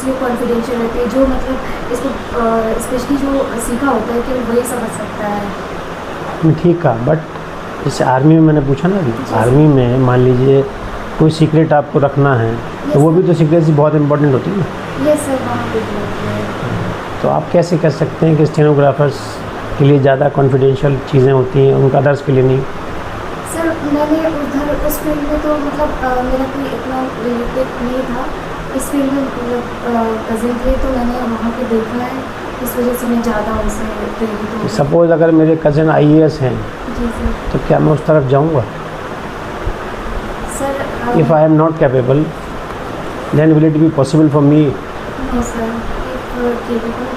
इसलिए कॉन्फिडेंशियल रहती है, जो मतलब इसको स्पेशली जो सीखा होता है केवल वही समझ सकता है। ठीक कहा, बट जैसे आर्मी में मैंने पूछा ना, आर्मी में मान लीजिए कोई सीक्रेट आपको रखना है तो वो भी तो सीक्रेसी बहुत इंपॉर्टेंट होती है ना। यस सर, वहाँ पे भी होती है। तो आप कैसे कह सकते हैं कि स्टेनोग्राफर्स के लिए ज़्यादा कॉन्फिडेंशियल चीज़ें होती हैं, उनका अदर्स के लिए नहीं? सर मैंने उधर उस फील्ड में तो मतलब मेरा कोई इतना रिलेटेड नहीं था इस फील्ड में, मतलब कज़िन थे तो मैंने वहाँ पे देखा है, इस वजह से मैं ज़्यादा उनसे प्रेरित हूँ। सपोज़ अगर मेरे कज़न IAS हैं जी सर। तो क्या मैं उस तरफ जाऊँगा? Sir if I am not capable then will it be possible for me? No sir, if capable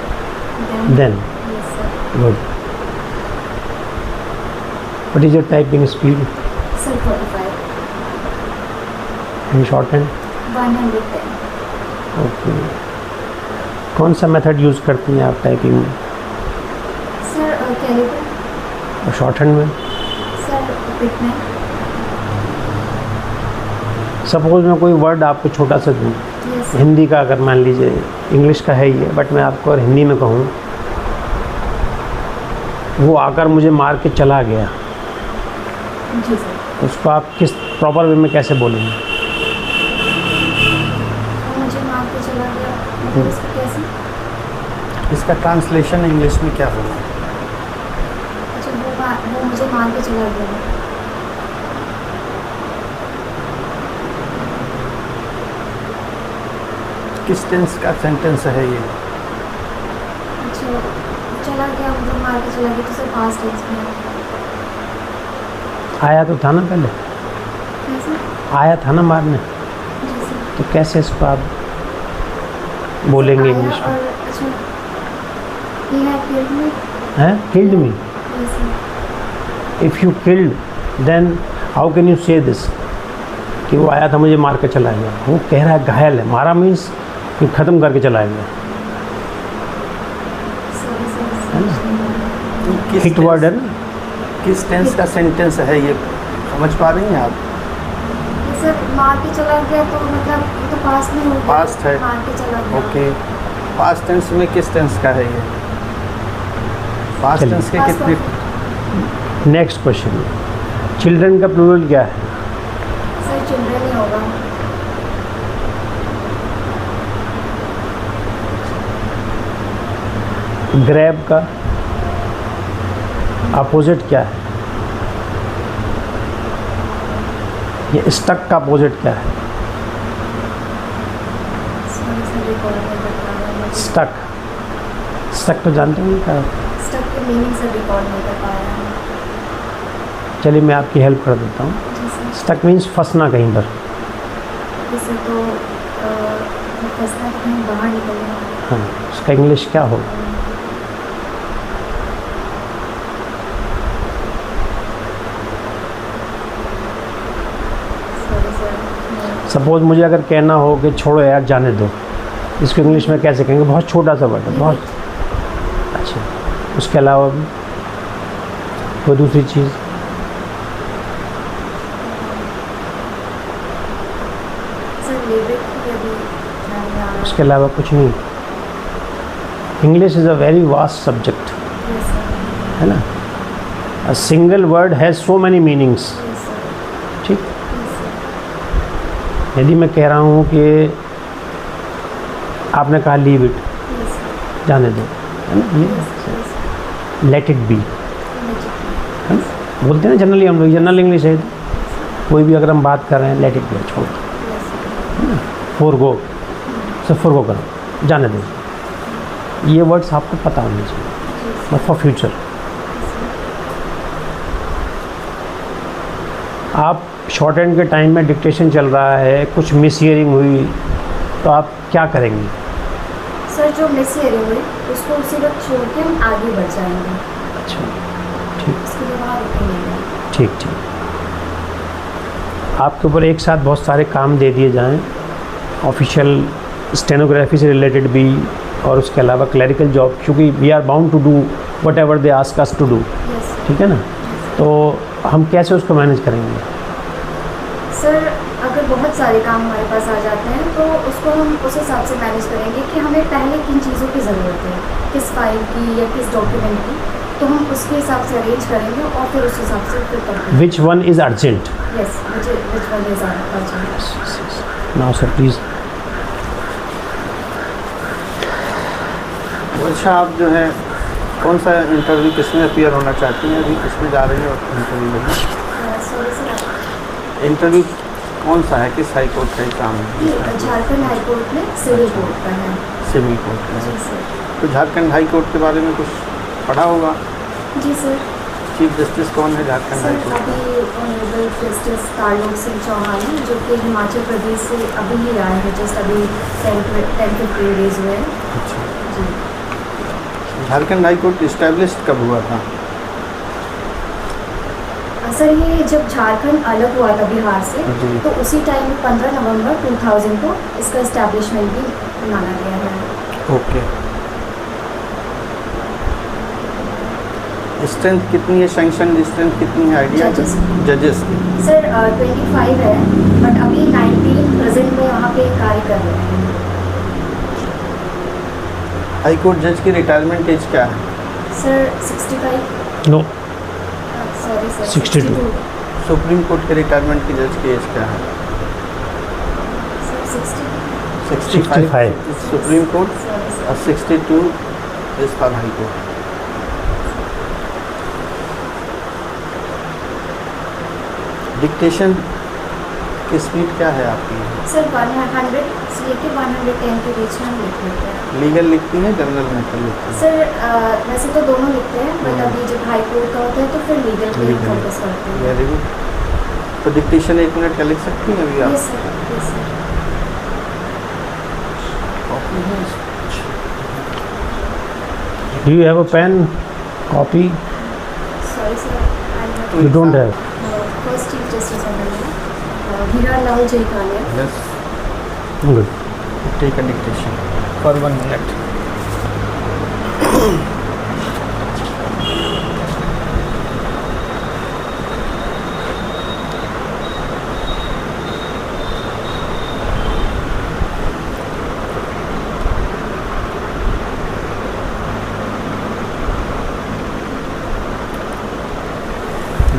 then yes sir. Good. What is your typing speed? Sir 45 in shorthand? 110। Okay. कौन सा method use करती हैं आप typing में? Sir caliper. और shorthand में? Sir पिक में। सपोज़ मैं कोई वर्ड आपको छोटा सा दूँ, यस हिंदी का, अगर मान लीजिए इंग्लिश का है ही है, बट मैं आपको अगर हिंदी में कहूँ, वो आकर मुझे मार के चला गया, जी सर। उसको आप किस प्रॉपर वे में कैसे बोलेंगे? मुझे मार के चला गया, मतलब इसको कैसे? इसका ट्रांसलेशन इंग्लिश में क्या होगा? अच्छा, वो मुझे मार के चला गया। किस टेंस का सेंटेंस है ये? अच्छा, चला गया मतलब मार के चला गया, तो सर पास्ट टेंस में है। आया तो था ना पहले, कैसे? आया था ना मारने, जी सर। तो कैसे इसको आप बोलेंगे आया इंग्लिश में? और अच्छा, he had killed me। हैं? Killed me? Yes sir. If you killed then how can you say this कि वो आया था मुझे मार के चला गया? वो कह रहा है घायल है, मारा मीन्स कि ख़त्म करके चला गया, सॉरी सर, है ना? किस हिट वर्ड है ना? किस टेंस का सेंटेंस है ये, समझ पा रही हैं आप? सर मार के चला गया तो मतलब ये तो पास्ट में हो गया। Past है। मार के चला गया। ओके, पास्ट टेंस में किस टेंस का है ये? पास्ट चलिए। टेंस के Past कितने? नेक्स्ट क्वेश्चन, चिल्ड्रन का प्लूरल क्या है? सर चिल्ड्रन ही होगा। ग्रैब का अपोजिट क्या है? ये स्टक का अपोजिट क्या है? सॉरी सर, रिकॉल नहीं कर पा रहा हूँ। स्टक, स्टक तो जानते हैं क्या? स्टक के मीनिंग से रिकॉल नहीं कर पा रहा हूँ। चलिए मैं आपकी हेल्प कर देता हूँ। जी सर। स्टक मीन्स फंसना कहीं पर। जैसे तो फंसना तो कहीं बाहर निकलना। हाँ, उसका इंग्लिश क्या होगा? Sorry sir. सपोज मुझे अगर कहना हो कि छोड़ो यार जाने दो, इसको इंग्लिश में कैसे कहेंगे? बहुत छोटा सा वर्ड है, बहुत अच्छा। उसके अलावा भी कोई दूसरी चीज़? सर लिविट भी अभी ध्यान में आ रहा उसके अलावा कुछ नहीं। English is a very vast subject, है। Yes sir. है ना? A single word has so many meanings. Yes sir. ठीक, यस सर। यदि मैं कह रहा हूँ कि आपने कहा लीव इट, यस सर। जाने दो, है ना? Yes let it be, sir. है ना? बोलते हैं ना जनरली, हम लोग जनरल इंग्लिश है, कोई भी अगर हम बात कर रहे हैं, लेट इट बी, छोड़ दो, फोरगो, सब फोरगो करो, जाने दो। ये वर्ड्स आपको पता होने चाहिए, बट फॉर फ्यूचर। आप शॉर्ट हैंड के टाइम में डिक्टेशन चल रहा है, कुछ मिस हियरिंग हुई तो आप क्या करेंगे? सर जो मिस हियरिंग हुई उसको उसी वक्त छोड़ के हम आगे बढ़ जाएंगे। अच्छा, ठीक उसके लिए वहाँ रुकेंगे। ठीक ठीक। आपके ऊपर एक साथ बहुत सारे काम दे दिए जाएं, ऑफिशियल स्टेनोग्राफी से रिलेटेड भी, और उसके अलावा क्लरिकल जॉब, क्योंकि we are bound to do whatever they ask us to do, yes ठीक है ना? तो हम कैसे उसको मैनेज करेंगे? सर अगर बहुत सारे काम हमारे पास आ जाते हैं तो उसको हम उस हिसाब से मैनेज करेंगे कि हमें पहले किन चीज़ों की ज़रूरत है, किस फाइल की या किस डॉक्यूमेंट की, तो हम उसके हिसाब से अरेंज करेंगे और फिर उस हिसाब से फिर करेंगे। विच one is urgent? Yes, which one is urgent. Now sir please. अच्छा, आप जो है कौन सा इंटरव्यू किसमें अपीयर होना चाहती हैं, अभी किसमें जा रही हैं इंटरव्यू में? सॉरी सर, इंटरव्यू कौन सा है, किस हाई कोर्ट का एग्ज़ाम है? ये झारखंड हाई कोर्ट में सिविल कोर्ट का है। सिविल कोर्ट का जी है। सर। तो झारखंड हाई कोर्ट के बारे में कुछ पढ़ा होगा? जी सर। चीफ जस्टिस कौन है झारखंड हाई सर कोर्ट का? अभी ऑनरेबल जस्टिस तारलोक सिंह चौहान हैं, जो कि हिमाचल प्रदेश से अभी ही आए हैं, जस्ट अभी 10-15 डेज हुए हैं। अच्छा, जी। झारखंड हाई कोर्ट इस्टेब्लिश कब हुआ था? सर ये जब झारखंड अलग हुआ था बिहार से, जी। तो उसी टाइम 15 नवंबर 2000 को इसका इस्टेब्लिशमेंट भी माना गया है। ओके। स्ट्रेंथ कितनी है, सैंक्शन स्ट्रेंथ कितनी है, आइडिया? Judges। जजेस की। सर 25 है, बट अभी 19 प्रेजेंट में यहाँ पे कार्य कर रहे हैं। हाई कोर्ट जज की रिटायरमेंट एज क्या है? Sir 65। No, sorry sir 62। Supreme court के रिटायरमेंट की जज की एज क्या है? Sir 60। 65 supreme court sorry sir. और 62 is for high court. Dictation की स्पीड क्या है आपकी? सर 100 से लेके 110 के बीच में हम लिख लेते हैं। लीगल लिखती हैं, जनरल मैटर लिखती हैं? सर वैसे तो दोनों लिखते हैं, बट अभी जब हाई कोर्ट का होता है तो फिर लीगल पे Legal। फोकस करते हैं। Very good. तो डिक्टेशन 1 मिनट का लिख सकती हैं अभी आप? Yes sir, yes sir. Copy है? Do you have a pen, copy? Sorry sir, you don't have? First chief justice Hira Lal Jai Kalia. Yes, good. take a dictation for 1 minute.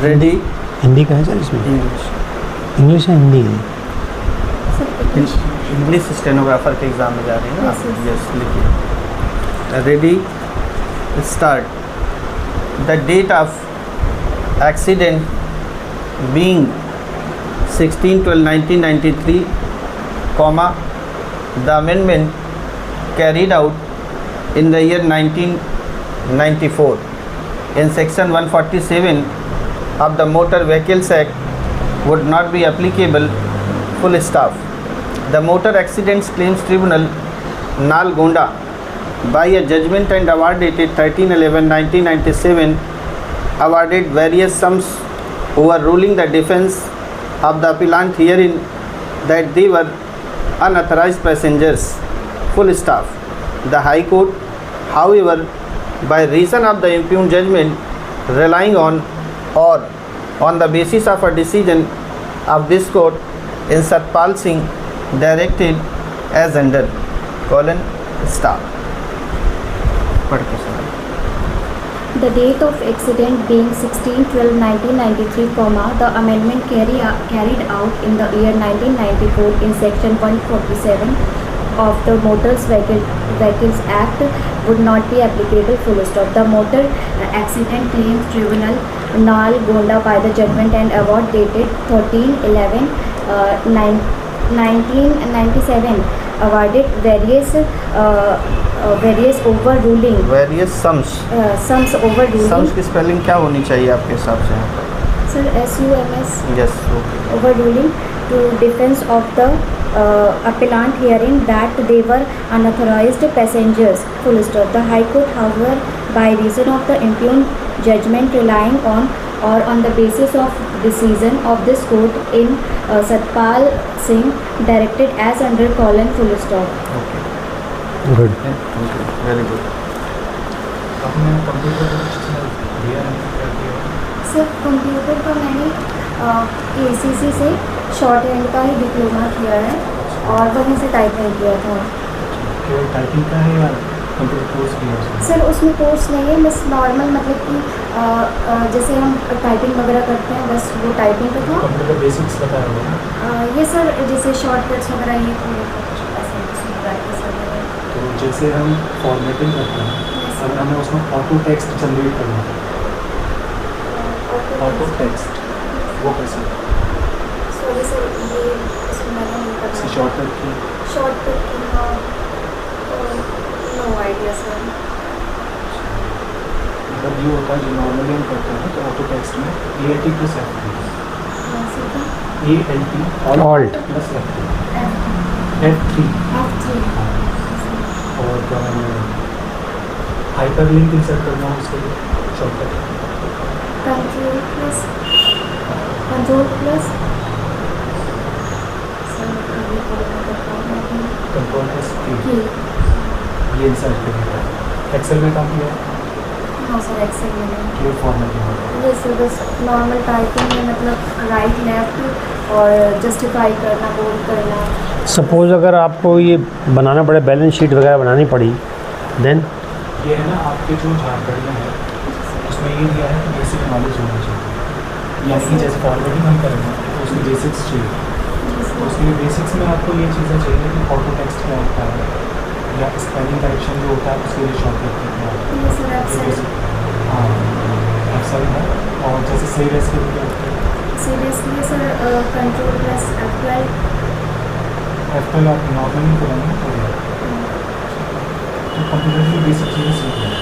Ready? Hindi का है सर इसमें? English. इंग्लिश है, हिंदी है? Sir English. इंग्लिश स्टेनोग्राफर के exam में जा रही हैं ना? Yes, yes. यस, लिखिए। Ready, start. The date of accident being 16/12/1993, the amendment carried out in the year 1994 in section 147 of the Motor Vehicles Act would not be applicable, full stop. The Motor Accidents Claims Tribunal, Nalgonda, by a judgment and award dated 13/11/1997, awarded various sums, overruling the defense of the appellant herein that they were unauthorized passengers, full stop. The High Court, however, by reason of the impugned judgment, relying on or on the basis of a decision of this court in Satpal Singh, directed as under colon stop. पढ़ के सुनाइए। The date of accident being 16/12/1993, the amendment carried out in the year 1994 in section 147 of the Motor Vehicles Act would not be applicable, full stop. The Motor Accident Claims Tribunal, Nalgonda, by the judgment and award dated 13/11/1997, awarded various overruling various sums. sums overruling. Sums की spelling क्या होनी चाहिए आपके हिसाब से? Sir, SUMS. Yes, okay. Overruling to defense of the appellant hearing that they were unauthorized passengers, full stop. The High Court, however, by reason of the impugned judgment, relying on or on the basis of decision of this court in Satpal Singh, directed as under colon full stop. Okay, good. Very good. आपने computer दिया है क्या किया? Sir computer का मैंने KCC से short hand का ही diploma किया है और वहीं से टाइपिंग किया था। केवल टाइपिंग का है या कंप्यूटर कोर्स भी है उसमें? सर उसमें कोर्स नहीं है, बस नॉर्मल मतलब कि जैसे हम टाइपिंग वगैरह करते हैं बस वो टाइपिंग का था। कंप्यूटर बेसिक्स बताया होगा ना? ये सर जैसे शॉर्टकट्स वगैरह ये थोड़े ऐसे उसमें प्रैक्टिस वगैरह। तो जैसे हम फॉर्मेटिंग करते हैं, अगर हमें उसमें ऑटो टेक्स्ट जनरेट करना है, ऑटो टेक्स्ट वो कैसे? सॉरी सर ये उसमें मैंने नहीं पता। शॉर्टकट की शॉर्टकट की हाँ, नो आइडिया सर। मतलब ये होता है जो नॉर्मली हम करते हैं तो ऑटो टेक्स्ट में ALT plus F3, ALT Alt plus F3 और क्या नाम है हाइपर लिंक इंसर्ट करना हो उसके लिए shortcut control plus control plus Q ये इंसर्ट करेगा। एक्सेल में काम किया हाँ सर एक्सेल में ये फॉर्मेटिंग होता है। ये सर बस नॉर्मल टाइपिंग में मतलब राइट लेफ्ट और जस्टिफाई करना, बोल्ड करना। सपोज अगर आपको ये बनाना पड़े, बैलेंस शीट वगैरह बनानी पड़ी, देन ये है ना आपके जो जानकारियाँ हैं उसमें ये दिया है कि बेसिक नॉलेज होनी चाहिए, यानी कि जैसे फॉर्मेटिंग हम करेंगे तो उसकी बेसिक्स चाहिए। तो उसके लिए बेसिक्स में आपको ये चीज़ें चाहिए कि ऑटो टेक्स्ट क्या होता है या स्पेलिंग करेक्शन जो होता है उसके लिए शॉर्टकट क्या होता है। ये सर ये एक्सेल बेसिक हाँ एक्सेल है। और जैसे सेव एस के लिए seriously sir control plus F12 आप नॉर्मली करेंगे तो कंप्यूटर की बेसिक चीज़ें सीख लें।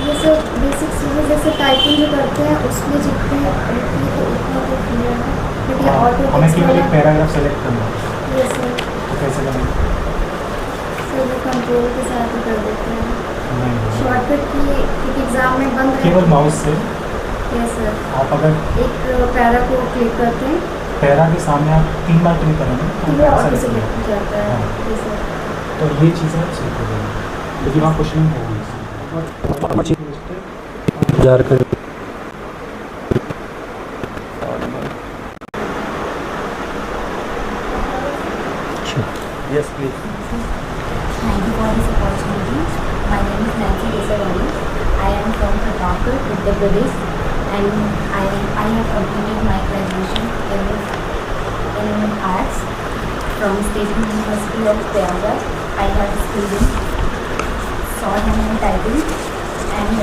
ये सब बेसिक चीज़ें जैसे टाइपिंग जो करते हैं उसमें जितने लिखते हैं तो उतना तो क्लियर है, क्योंकि ऑटो हमें टेक्स्ट केवल एक वाला पैराग्राफ सेलेक्ट करना है ये सर तो कैसे करेंगे? सर वो कंट्रोल के साथ ही कर देते हैं नहीं शॉर्टकट की, क्योंकि एग्जाम में बंद केवल माउस से ये सर आप अगर एक पैरा को क्लिक करते हैं पैरा के सामने आप 3 बार क्लिक करेंगे तो तो वो पैरा ऑटो सेलेक्ट से हो लिख जाता है। हाँ। ये सर तो ये चीज़ें आप सीख लेंगे, लेकिन वहाँ कुछ नहीं होगी। Jharkhand Yes, please. Thank you for this opportunity. My name is Nancy Desawani. I am from Pratapgarh, Uttar Pradesh, and I have completed my graduation in arts from State University of Prayagraj. I have skilled in shorthand and typing, and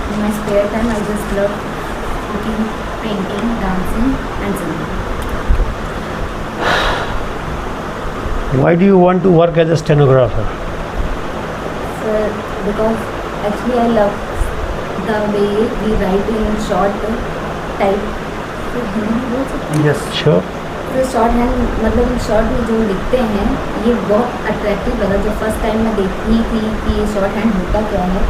in my spare time I just love cooking, painting, dancing, and singing. Why do you want to work as a stenographer? Sir, because actually I love the way we write in short type. Yes, sure. तो short hand मतलब short में जो लिखते हैं ये बहुत attractive लगा जब फर्स्ट टाइम मैं देखी थी कि ये शॉर्ट हैंड होता क्या है,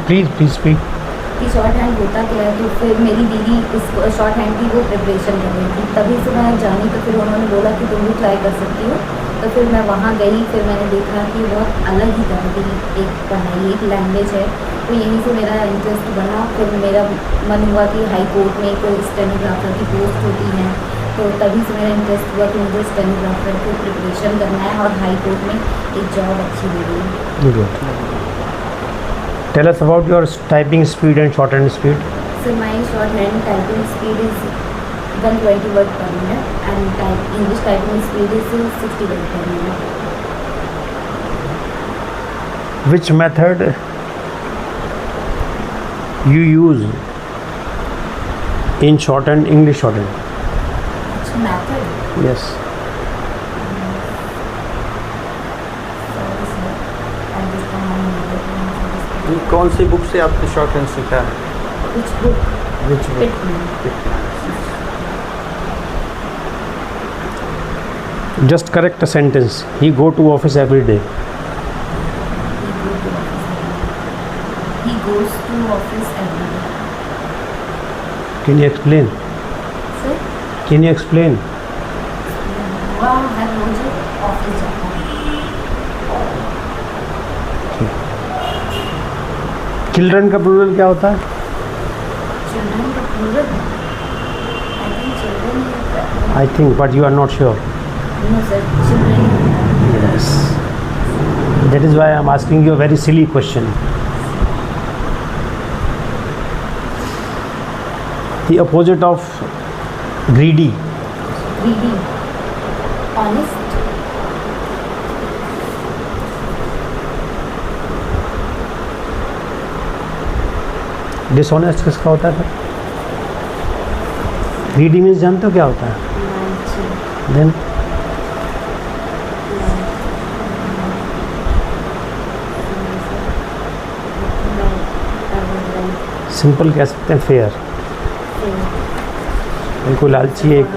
Please speak. कि शॉर्ट हैंड होता क्या है। तो फिर मेरी दीदी इस शॉर्ट हैंड की वो प्रिपरेशन कर रही थी, तभी से मैं जानी तो फिर उन्होंने बोला कि तुम भी ट्राई कर सकती हो। तो फिर मैं वहाँ गई, फिर मैंने देखा कि बहुत अलग ही तरह की एक पढ़ाई, एक लैंग्वेज है। तो यहीं से मेरा इंटरेस्ट बना। फिर मेरा मन हुआ कि हाई कोर्ट में कोई स्टेनोग्राफर की पोस्ट होती है, तो तभी से मेरा इंटरेस्ट हुआ कि मुझे स्टेनोग्राफर की प्रिपरेशन करना है और हाई कोर्ट में एक जॉब अच्छी मिल गई। Good. Tell us about your typing speed and shorthand speed. So my shorthand typing speed is 120 word per minute and English typing speed is 60 word per minute. Which method you use in shorthand, English shorthand? Which method? Yes. Sorry sir, I just can't कौन सी book से आपने short hand सीखा है? Which book? Which book? Pitman. Just correct a sentence. He go to office every day. He goes to office every day. Can you explain? Sir, Can you explain? वह हर रोज office जाता है। Children का plural क्या होता है? Children का plural I think, but you are not sure. No sir, children. Yes. That is why I am asking you a very silly question. The opposite of greedy. Greedy. Honest. Dishonest किसका होता है? Greedy means जानते हो क्या होता है? लालची. Then simple कह सकते हैं फेयर. बिल्कुल लालची एक.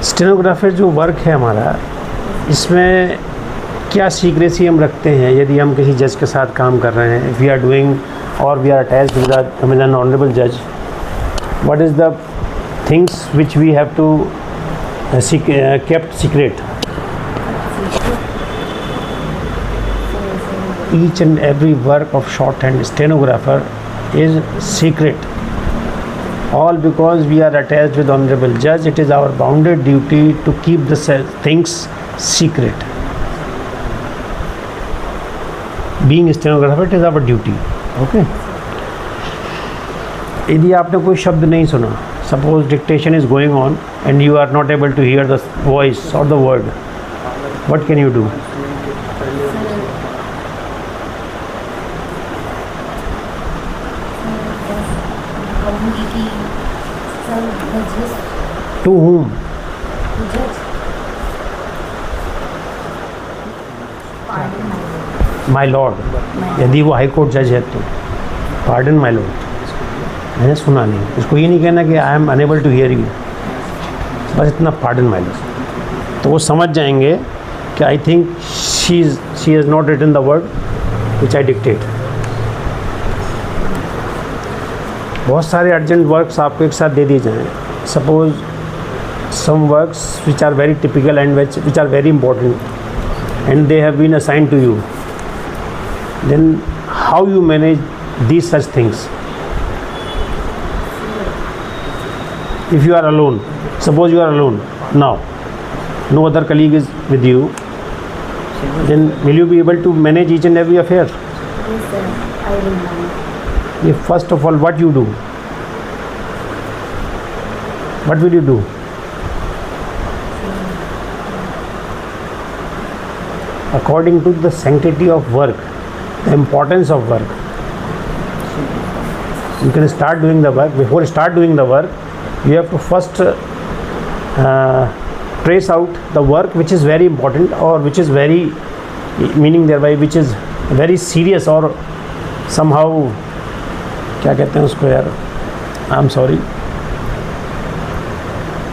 स्टेनोग्राफर जो वर्क है हमारा, इसमें क्या सीक्रेसी हम रखते हैं यदि हम किसी जज के साथ काम कर रहे हैं? इफ़ वी आर डूइंग और we are attached with an honourable जज, what is the things which we have to kept secret? Each and every work of shorthand stenographer is secret. All because we are attached with honorable judge, it is our bounded duty to keep the things secret. Being a stenographer, it is our duty. Okay. यदि आपने कोई शब्द नहीं सुना, suppose dictation is going on and you are not able to hear the voice or the word, what can you do? कहूँगी कि sir मैं just To whom? जज पार्डन My lord. यदि वो हाई कोर्ट जज है तो पार्डन माई लॉर्ड. मैंने सुना नहीं. उसको ये नहीं कहना कि I am unable to hear you, बस इतना पार्डन माई लॉर्ड. तो वो समझ जाएंगे कि I think she has not written the word which I dictate. बहुत सारे अर्जेंट वर्क्स आपको एक साथ दे दिए जाएँ. Suppose some works which are very typical and which are very important and they have been assigned to you, then how you manage these such things? If you are alone, suppose you are alone now, no other colleague is with you, then will you be able to manage each and every affair? Yes sir, I will manage. If first of all, what you do? What will you do? According to the sanctity of work, the importance of work, you can start doing the work. Before start doing the work, you have to first trace out the work which is very important or which is very, meaning thereby which is very serious or somehow, क्या कहते हैं उसको यार, I am sorry,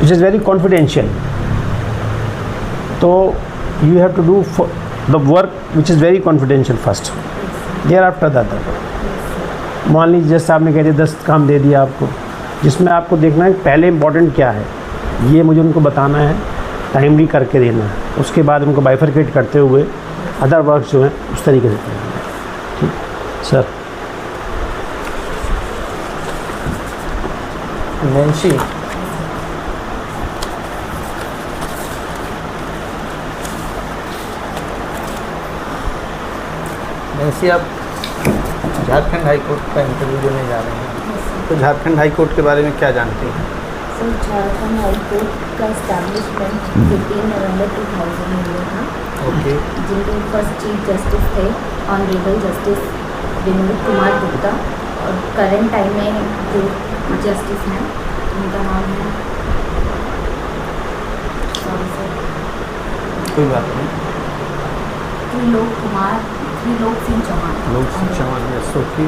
which is very confidential. तो you have to do the work which is very confidential first. Thereafter the other. मान लीजिए जैसे आपने कह दिया 10 काम दे दिया आपको, जिसमें आपको देखना है पहले इम्पोर्टेंट क्या है, ये मुझे उनको बताना है, टाइमली करके देना है. उसके बाद उनको बाइफरकेट करते हुए अदर वर्क जो हैं उस तरीके से करना है. ठीक सर. नैन्सी, नैन्सी आप झारखंड हाई कोर्ट का इंटरव्यू देने जा रहे हैं, तो झारखंड हाई कोर्ट के बारे में क्या जानते हैं? सर झारखंड हाई कोर्ट का इस्टेब्लिशमेंट 15 नवंबर 2000 में हुआ था. ओके. जिनके फर्स्ट चीफ जस्टिस थे ऑनरेबल जस्टिस विनोद कुमार गुप्ता, और करंट टाइम में जो जस्टिस हैं उनका नाम है, सॉरी सर, कोई बात नहीं, त्रिलोक सिंह चौहान. लोक शिक्षा में सोफी.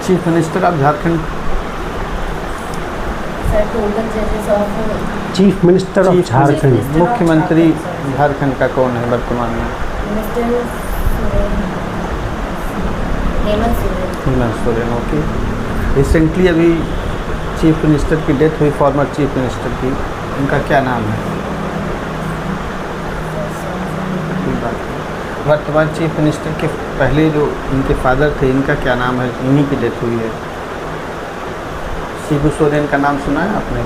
Chief minister of Jharkhand, sir total जजेस of chief minister of Jharkhand, मुख्यमंत्री झारखंड का कौन है वर्तमान में? Minister Hemant Soren. Hemant Soren. Okay. Recently अभी चीफ मिनिस्टर की डेथ हुई, फॉर्मर चीफ मिनिस्टर की, उनका क्या नाम है? कोई बात नहीं. वर्तमान चीफ मिनिस्टर के पहले जो इनके फादर थे, इनका क्या नाम है? इन्हीं की डेथ हुई है। शिबू सोरेन का नाम सुना है आपने?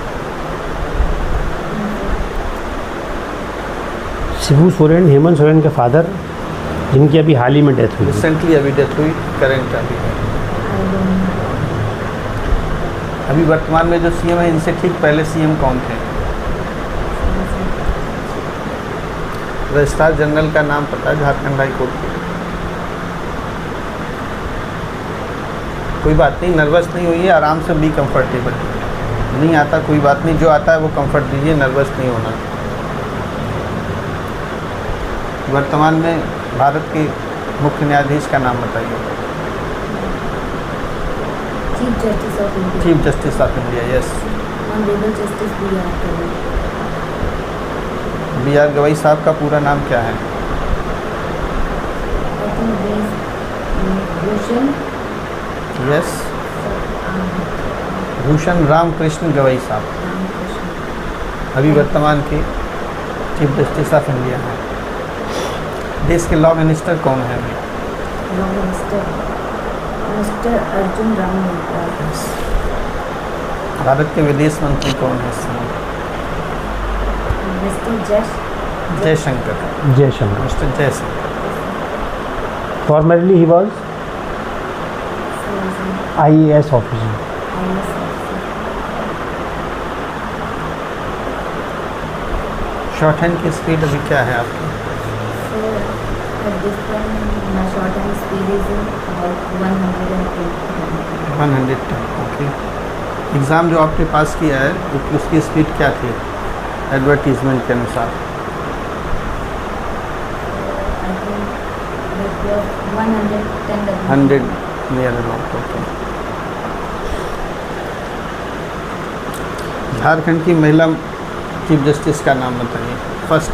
शिबू सोरेन हेमंत सोरेन के फादर, जिनकी अभी हाल ही में डेथ हुई। रिसेंटली अभी डेथ हुई, करंट अभी है। अभी वर्तमान में जो सीएम है, इनसे ठीक पहले सीएम कौन थे? रजिस्ट्रार जनरल का नाम पता है झारखंड हाई कोर्ट के? कोई बात नहीं, नर्वस नहीं होइए, आराम से बी कंफर्टेबल। नहीं आता कोई बात नहीं, जो आता है वो कंफर्ट दीजिए, नर्वस नहीं होना। वर्तमान में भारत के मुख्य न्यायाधीश का नाम बताइए। Chief justice of India. Chief justice of India, yes. Honourable justice B R. Gavai. B R. Gavai साहब का पूरा नाम क्या है? I think Bhushan yes, Bhushan Ramkrishna Gavai साहब रामकृष्ण। अभी वर्तमान के चीफ जस्टिस ऑफ इंडिया हैं। देश के लॉ मिनिस्टर कौन है अभी? Law minister mister Arjun Ram Meghwal. Bharat के विदेश मंत्री कौन है इस समय? Mister Jaishankar. Jaishankar. Mister Jaishankar. Formerly he was IAS officer. Short hand की स्पीड अभी क्या है आपकी? Short hand speed is about 110। Okay. Exam जो आपने पास किया है, उसकी स्पीड क्या थी एडवर्टीजमेंट के अनुसार? I think 110 100 near about. Okay. Jharkhand की महिला चीफ जस्टिस का नाम बताइए। First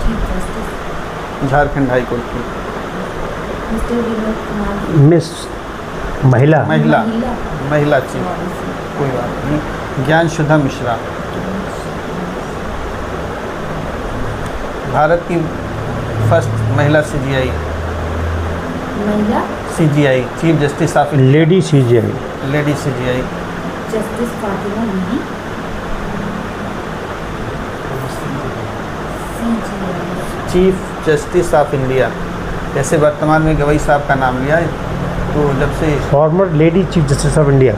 chief justice Jharkhand high court की। मिस्टर विनोद कुमार। मिस महिला महिला चीफ, कोई बात नहीं। ज्ञानसुधा मिश्रा। भारत की फर्स्ट महिला CGI। महिला CGI chief justice of India. Lady CGI। Lady CGI। Justice Fatima Beevi. Chief justice of India. जैसे वर्तमान में गवई साहब का नाम लिया है, तो जब से farmer lady chief justice of India.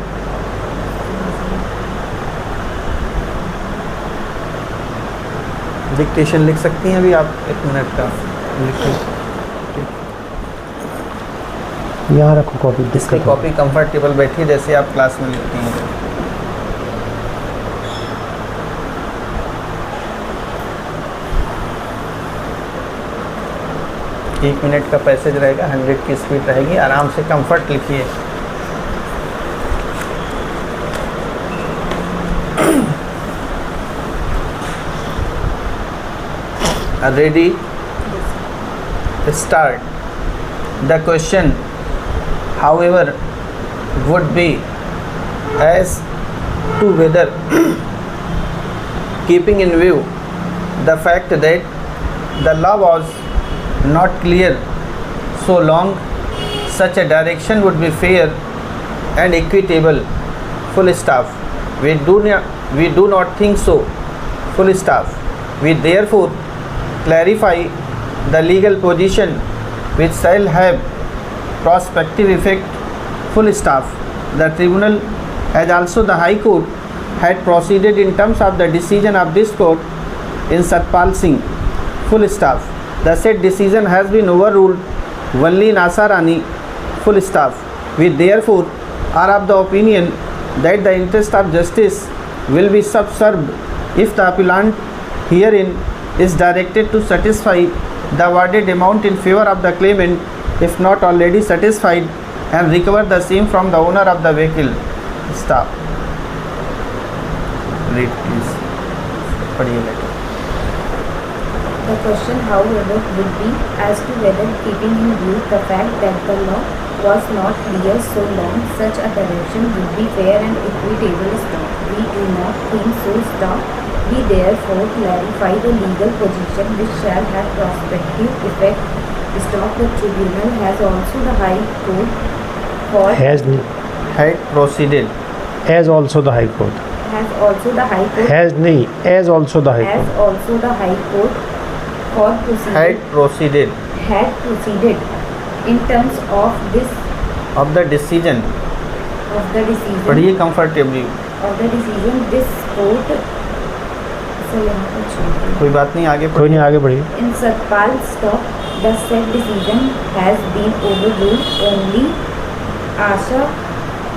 Dictation लिख सकती हैं अभी आप? 1 मिनट का लिखिए। यहाँ रखो कॉपी। इसकी दिक्कत कॉपी कंफर्टेबल बैठिए, जैसे आप क्लास में लिखती हैं। एक मिनट का पैसेज रहेगा, 100 की स्पीड रहेगी, आराम से कंफर्ट लिखिए। Ready? Start. The question, however, would be as to whether, keeping in view the fact that the law was not clear so long, such a direction would be fair and equitable. Full stop. We do not think so. Full stop. We therefore clarify the legal position which shall have prospective effect. Full stop. The tribunal, as also the High Court, had proceeded in terms of the decision of this court in Satpal Singh. Full stop. The said decision has been overruled only in Asarani. Full stop. We therefore are of the opinion that the interest of justice will be subserved if the appellant herein is directed to satisfy the awarded amount in favor of the claimant, if not already satisfied, and recover the same from the owner of the vehicle. Stop. Read please. पढ़िए letter. The question, however, would be as to whether, keeping in view the fact that the law was not clear so long, such a direction would be fair and equitable. Stop. We do not think so. Stop. We therefore clarify the legal position which shall have prospective effect stop, the tribunal has also the High Court for has had proceeded, as also the high court, has also the High Court has नहीं, as also the high has court, also the High Court for had proceeded had proceeded in terms of this of the decision. of the decision पढ़िए comfortably, this court. So यहाँ पर छोड़ कोई बात नहीं, आगे कोई नहीं, पढ़िए. आगे बढ़िए. In Satpal stop, the said decision has been overruled. Only Asha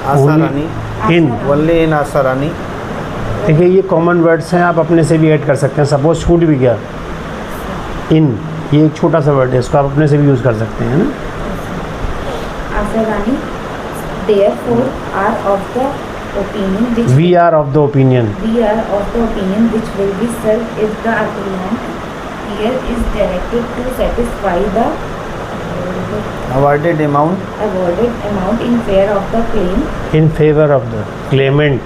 Asha Only- रानी, इन वल्ले इन आशा रानी. देखिए ये कॉमन वर्ड्स हैं, आप अपने से भी ऐड कर सकते हैं. सपोज छूट भी गया, इन ये एक छोटा सा वर्ड है, इसको आप अपने से भी यूज़ कर सकते हैं ना. Asha Rani therefore are of the opinion which we are of the opinion, we are of the opinion which will be served if the appellant here is directed to satisfy the awarded amount awarded amount in favor of the claim in favour of the Clement,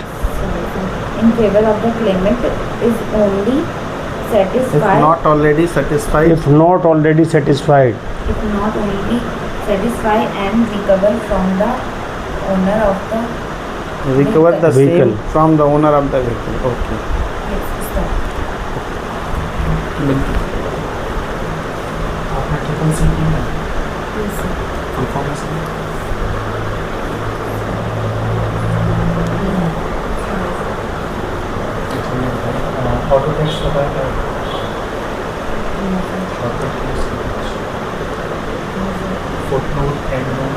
in favor of the claimant is only if satisfied not already satisfied, if not already satisfied, if not only satisfy and recover from the owner of the recover the Vehicle. same from the owner of the vehicle. Okay. stop. आपने triple C की है, Yes, sir. Full form है. Auto test बताया क्या है? Auto test footnote, endnote,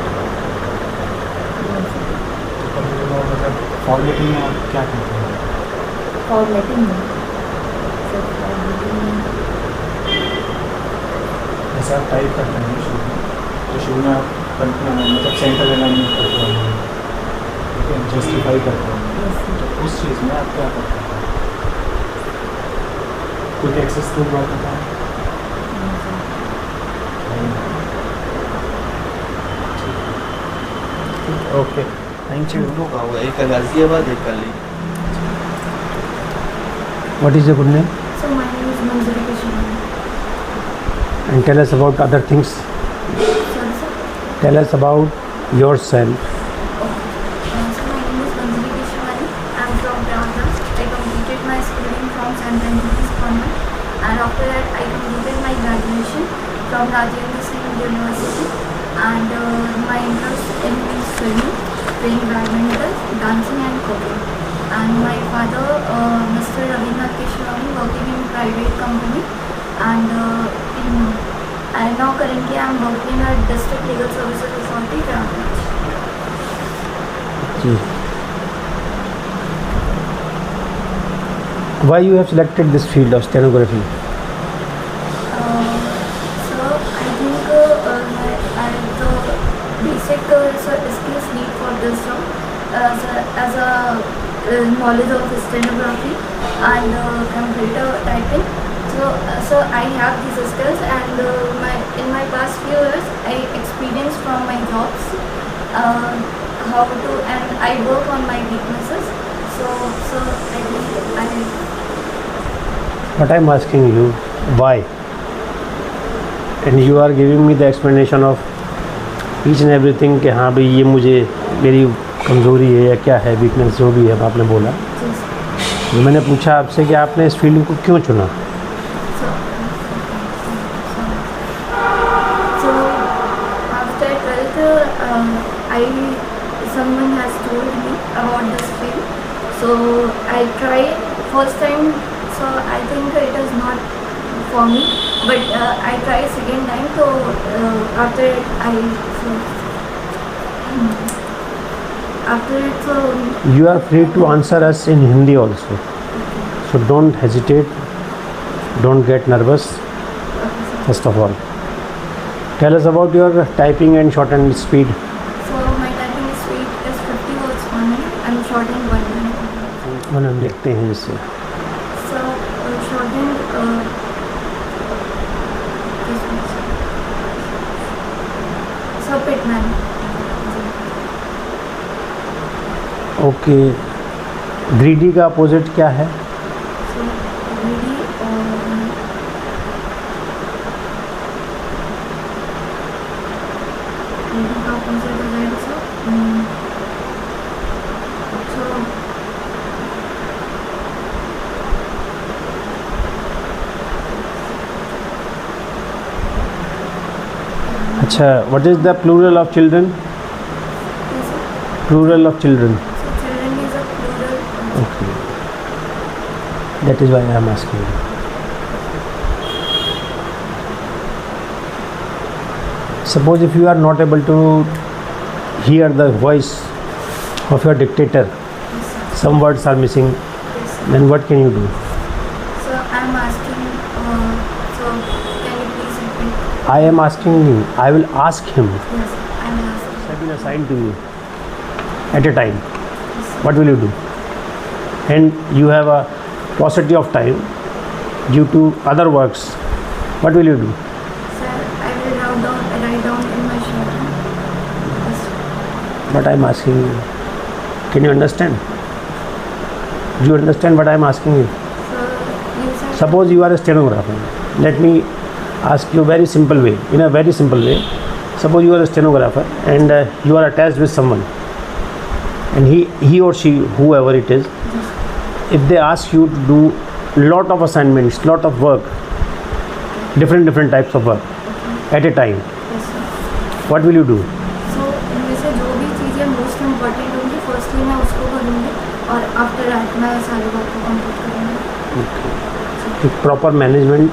computer में मतलब formatting में आप क्या करते हैं? Formatting में. So, formatting में. जैसे आप टाइप करते हैं शुरू में, तो शुरू में आप मतलब सेंटर अलाइनमेंट करते हैं, ठीक है, जस्टिफाई करते हैं, Yes, sir. तो उस चीज़ में आप क्या करते हैं? क्विक एक्सेस टूल ड्रॉ करता है. Okay. Thank you. होगा वो एक गाजियाबाद एक कली. What is your good name So, my name is Manjari Krishnan. And tell us about other things. Sorry, sir. Tell us about yourself. So my name is Manjari Krishnan. I'm from Prayagraj. I completed my schooling from St. Anthony's Convent, and after that I completed my graduation from Rajendra Singh University. And my interest in swimming, playing badminton, dancing and cooking. And my father, Mr. Ravinath Keshavani, working in private company. And now currently I am working at District Legal Services Authority, Prayagraj. जी. Why you have selected this field of stenography? So I think I have the basic skills need for this job as a knowledge of stenography and computer typing. So I have these skills, and in my past few years I experienced from my jobs how to, and I work on my weaknesses. So I think But I'm asking you why, and you are giving me the explanation of each and everything कि हाँ भाई ये मुझे मेरी कमज़ोरी है या क्या है, वीकनेस जो भी है आपने बोला. तो मैंने पूछा आपसे कि आपने इस फील्ड को क्यों चुना. So after 12th, someone has told me about this field. So I tried first time. So I think it is not for me. But I tried second time. So after it, You are free to answer us in Hindi also. So don't hesitate. Don't get nervous. First of all, tell us about your typing and shorthand speed. So my typing speed is 50 words per minute and shorthand 1 minute. हम देखते हैं इससे. So shorthand this one. So Pitman. Okay. Greedy का opposite क्या है? So greedy consider that, sir. So अच्छा, what is the plural of children? yes, sir. Plural of children. So children is a plural. Okay. That is why I am asking you. Suppose if you are not able to hear the voice of your dictator, Yes, sir. some words are missing, Yes, sir. then what can you do? So I'm asking, so can you please repeat? I am asking you, I will ask him. Yes, I'm asking. Have been assigned to you at a time. Yes, sir. What will you do? And you have a paucity of time due to other works. What will you do? Sir, I will write down in my schedule. Yes, sir. But I am asking you. Can you understand? Do you understand what I am asking you? So you said. Suppose you are a stenographer. Let me ask you a very simple way. In a very simple way. Suppose you are a stenographer and you are attached with someone. And he or she, whoever it is, if they ask you to do lot of assignments, lot of work, different types of work at a time, Yes, sir. what will you do? सो इनमें से जो भी चीज़ें most important होंगी firstly मैं उसको करूँगी और आफ्टर दैट मैं सारे वर्क को कंप्लीट करूँगी. एक प्रॉपर मैनेजमेंट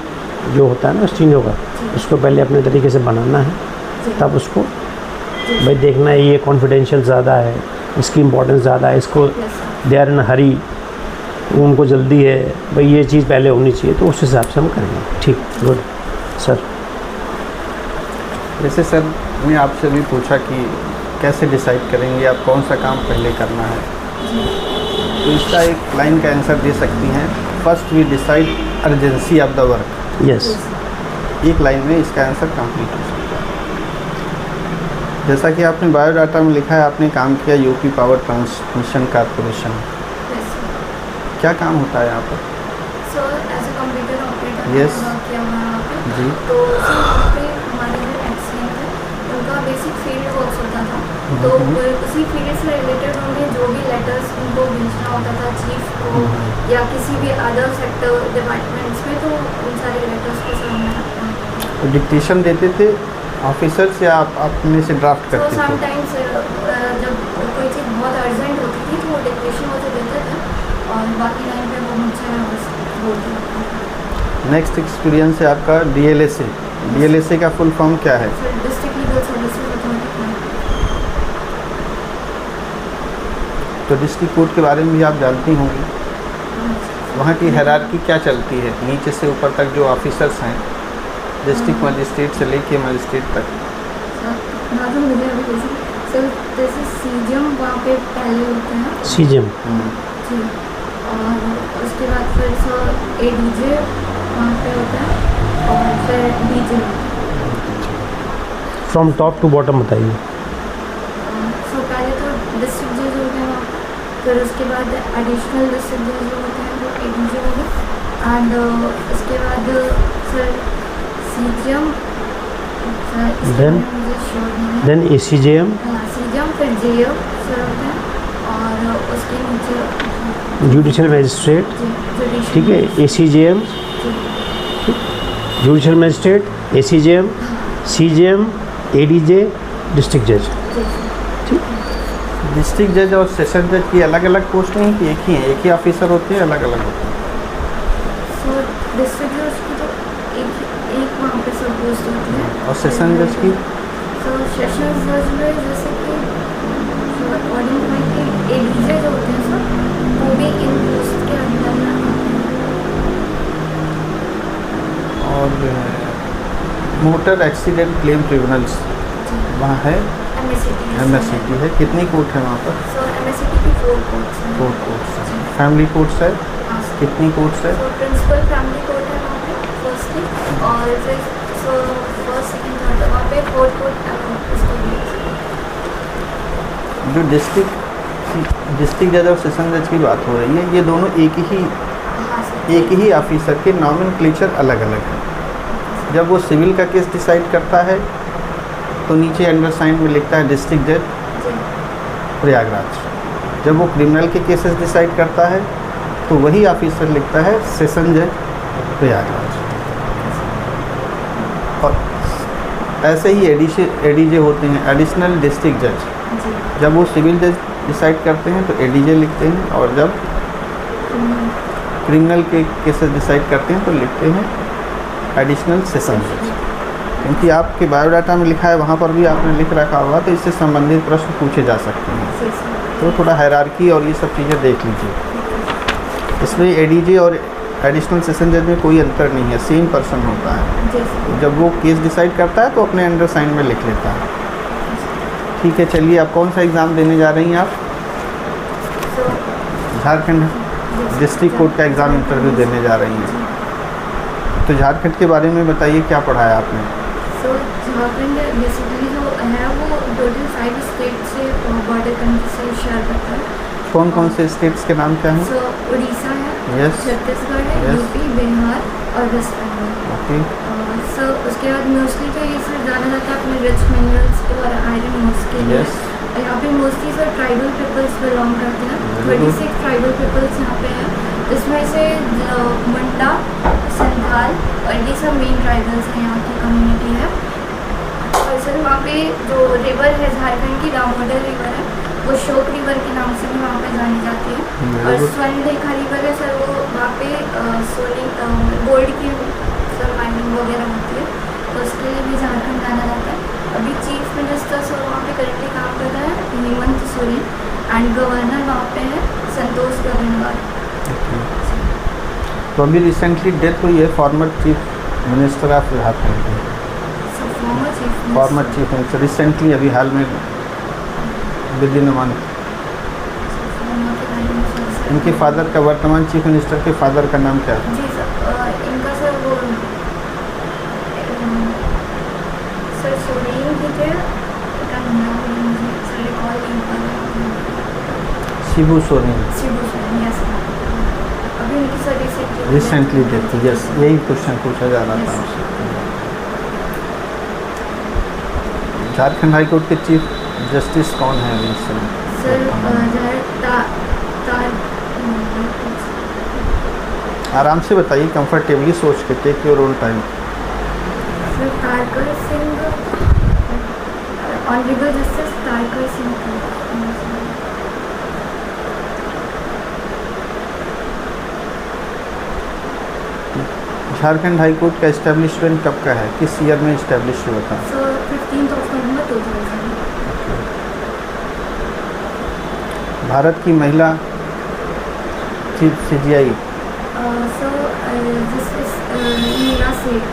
जो होता है ना उस चीज़ों का, उसको पहले अपने तरीके से बनाना है, तब उसको भाई देखना है ये कॉन्फिडेंशियल ज़्यादा है, इसकी इम्पोर्टेंस ज़्यादा है, इसको Yes, sir. They are in hurry, उनको जल्दी है, भाई ये चीज़ पहले होनी चाहिए, तो उस हिसाब से हम करेंगे. ठीक, गुड सर. जैसे सर मैं आपसे अभी पूछा कि कैसे डिसाइड करेंगे आप कौन सा काम पहले करना है, तो इसका एक लाइन का आंसर दे सकती हैं. First we decide urgency of the work. Yes, एक लाइन में इसका आंसर कंप्लीट हो सकता है. जैसा कि आपने बायोडाटा में लिखा है, आपने काम किया UP power transmission corporation. Yes, sir. क्या काम होता है यहाँ पर? So as a computer operator Yes. Work किया हुआ है वहाँ पे. जी. तो सर वहाँ पे हमारे जो एक्सीडेंट है उनका बेसिक फील्ड वर्क होता था. तो वो उसी फील्ड से रिलेटेड उन्हें जो भी लेटर्स उनको भेजना होता था चीफ को या किसी भी अदर सेक्टर डिपार्टमेंट्स में, तो उन सारे लेटर्स को सामने रखना होता था. डिक्टेशन देते थे ऑफिसर्स या आप अपने से ड्राफ्ट तो करते थे? समटाइम्स जब कोई चीज़ बहुत अर्जेंट होती थी तो वो डिक्टेशन मुझे देते थे और बाकी टाइम पे वो मुझसे बस बोलते रहते. नेक्स्ट एक्सपीरियंस है आपका डीएलएसए. डीएलएसए का फुल फॉर्म क्या है? Sir district legal services authority. तो डिस्ट्रिक्ट कोर्ट के बारे में भी आप जानती होंगी. वहाँ की हायरार्की क्या चलती है, नीचे से ऊपर तक जो ऑफिसर्स हैं, डिस्ट्रिक्ट मजिस्ट्रेट से लेके मजिस्ट्रेट तक? ना तो मुझे अभी सर जैसे सीजीएम वहाँ पे पहले होते हैं. सीजीएम. जी. और उसके बाद फिर सर एडीजे वहाँ पे होता है और फिर डीजे. फ्रॉम टॉप टू बॉटम बताइए. सो पहले तो डिस्ट्रिक्ट जज होते हैं, फिर उसके बाद एडिशनल डिस्ट्रिक्ट जज जो होते हैं वो एडीजे हो गए एंड उसके बाद सर सीजीएम. मुझे श्योर नहीं है. देन एसीजेएम, हाँ सीजीएम फिर जेएम सर होते हैं और उसके नीचे जुडिशियल मैजिस्ट्रेट. जुडिशल. ठीक है, ACJM, judicial magistrate, ACJM, CJM, ADJ, district जज. डिस्ट्रिक्ट जज और सेशन जज की अलग अलग पोस्ट हैं कि एक ही हैं, एक ही ऑफिसर होते हैं, अलग अलग होते हैं? सो डिस्ट्रिक्ट जज की तो एक वहाँ पे सब पोस्ट होती है. और सेशन जज की? सो सेशन जज में जैसे कि अकॉर्डिंग टू माई एडीजे जो होते हैं सर वो भी इन पोस्ट के अंदर में आते हैं. और जो है मोटर एक्सीडेंट क्लेम ट्रिब्यूनल्स वहाँ है, एमएससीटी है. कितनी कोर्ट है वहाँ पर? सो एमएससीटी की 4 कोर्ट्स हैं. 4 कोर्ट्स है. फैमिली कोर्ट्स है? हाँ सर. कितनी कोर्ट्स है? सो प्रिंसिपल फैमिली कोर्ट है वहाँ पे फर्स्टली और फिर सो फर्स्ट सेकंड थर्ड वहाँ पे 4 कोर्ट उसको भी. जो डिस्ट्रिक्ट जज और सेशन जज की बात हो रही है, ये दोनों हाँ सर. एक ही ऑफिसर के नॉमेनक्लेचर अलग अलग है. जब वो सिविल का केस डिसाइड करता है तो नीचे अंडरसाइन में लिखता है डिस्ट्रिक्ट जज जी प्रयागराज। जब वो क्रिमिनल के केसेस डिसाइड करता है तो वही ऑफिसर लिखता है सेशन जज प्रयागराज। और ऐसे ही एडीजे होते हैं, एडिशनल डिस्ट्रिक्ट जज। जी जब वो सिविल जज डिसाइड करते हैं तो एडीजे लिखते हैं, और जब क्रिमिनल के केसेस डिसाइड करते हैं तो लिखते हैं एडिशनल सेशन जज। क्योंकि आपके बायोडाटा में लिखा है, वहाँ पर भी आपने लिख रखा होगा, तो इससे संबंधित प्रश्न पूछे जा सकते हैं। जी सर तो थोड़ा हायरार्की और ये सब चीज़ें देख लीजिए। इसमें एडीजे और एडिशनल सेशन जज में कोई अंतर नहीं है, सेम पर्सन होता है। जी सर जब वो केस डिसाइड करता है तो अपने अंडरसाइन में लिख लेता है। ठीक है, चलिए आप कौन सा एग्ज़ाम देने जा रही हैं? आप सो झारखंड डिस्ट्रिक्ट कोर्ट का एग्ज़ाम इंटरव्यू देने जा रही हैं। तो झारखंड के बारे में बताइए, क्या पढ़ाया आपने? सो झारखंड बेसिकली जो है वो टोटल 5 स्टेट से बॉर्डर कंट्री से शेयर करता है। कौन कौन से स्टेट्स के नाम क्या हैं? सो उड़ीसा है, Yes. छत्तीसगढ़ है, Yes. यूपी, बिहार और वेस्ट बंगाल। ओके, सो उसके बाद मोस्टली तो ये सर जाना जाता है अपने रिच मिनरल्स के और आयरन ओर्स के लिए। Yes. यहाँ पे mostly sir tribal peoples belong करते हैं। Very good. 26 ट्राइबल पीपल्स यहाँ पे हैं, जिसमें से मुंडा, संथाल और ये सब मेन ट्राइबल्स हैं, यहाँ की कम्युनिटी है। और सर वहाँ पे जो रिवर है झारखंड की, दामोदर रिवर है, वो शोक रिवर के नाम से भी वहाँ पे जानी जाती है। Very और good. स्वर्णरेखा रिवर है सर, वो वहाँ पे सोने गोल्ड की सर माइनिंग वगैरह होती है, तो उसके लिए भी झारखंड जाना जाता है। अभी चीफ मिनिस्टर सर वहाँ पे करेंटली काम कर रहा है हेमंत सोरेन, एंड गवर्नर वहाँ पे है संतोष गंगवार। तो अभी रिसेंटली डेथ हुई है former chief minister of Jharkhand के, sir former chief minister, recently अभी हाल में विद इन अ मंथ। इनके फादर का, वर्तमान चीफ मिनिस्टर के फादर का नाम क्या है? जी सर, इनका सर वो सर सोरेन ही थे, इनका नाम मुझे सर रिकॉल नहीं पा रहा। शिबू सोरेन। Shibu Soren, yes sir. अभी उनकी सर रिसेंटली डेथ हुई, यस, यही क्वेश्चन पूछा जा रहा था आपसे। झारखंड हाई कोर्ट के चीफ जस्टिस कौन है अभी इस समय? सर आराम से बताइए, कंफर्टेबली सोच के, take your own time. Sir Tarkar Singh, honourable justice Tarkar Singh. Jharkhand high court का इस्टेब्लिशमेंट कब का है, किस ईयर में इस्टेब्लिश हुआ था? सर 15 नवंबर 2000। भारत की महिला chief CGI? Sir justice Meena सेठ।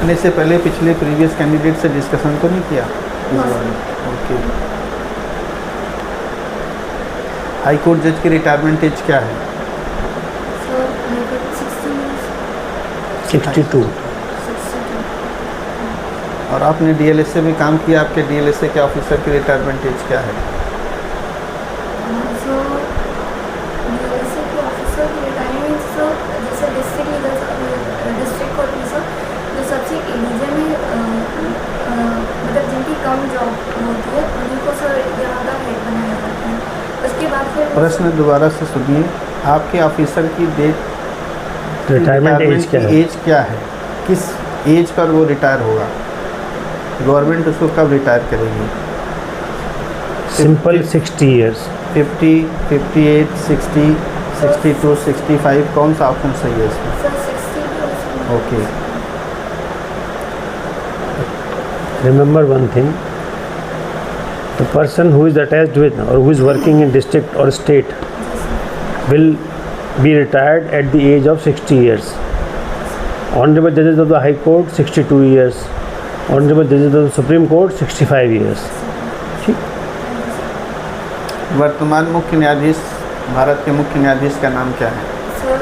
आने से पहले पिछले प्रीवियस कैंडिडेट से डिस्कशन तो नहीं किया इस बारे में? ओके। हाई कोर्ट जज की रिटायरमेंट एज क्या है? सर 60 62। 62। और आपने डीएलएसए में काम किया, आपके डीएलएसए के ऑफिसर की रिटायरमेंट एज क्या है? सो डीएलएसए के ऑफिसर की रिटायरमेंट सर जैसे डिस्ट्रिक्ट कोर्ट में सर जो सबसे एलिजिबल में मतलब जिनकी कम जॉब होती है उनको सर यहाँ का हेड बनाया जाता है। उसके बाद फिर प्रश्न दोबारा से सुनिए, आपके ऑफिसर की डेट रिटायरमेंट एज क्या है? एज क्या है, किस एज पर वो रिटायर होगा? गवर्नमेंट उसको कब रिटायर करेगी? Simple 60 years. 50, 58, 60, 62, 65, कौन सा ऑप्शन सही है इसमें? Sir 60 okay. Remember one thing, the person who is attached with or who is working in district or state will be retired at the age of 60 years. Honorable judges of the High Court 62 years. Honorable judges of the Supreme Court 65 years. ठीक। वर्तमान मुख्य न्यायाधीश, भारत के मुख्य न्यायाधीश का नाम क्या है? सर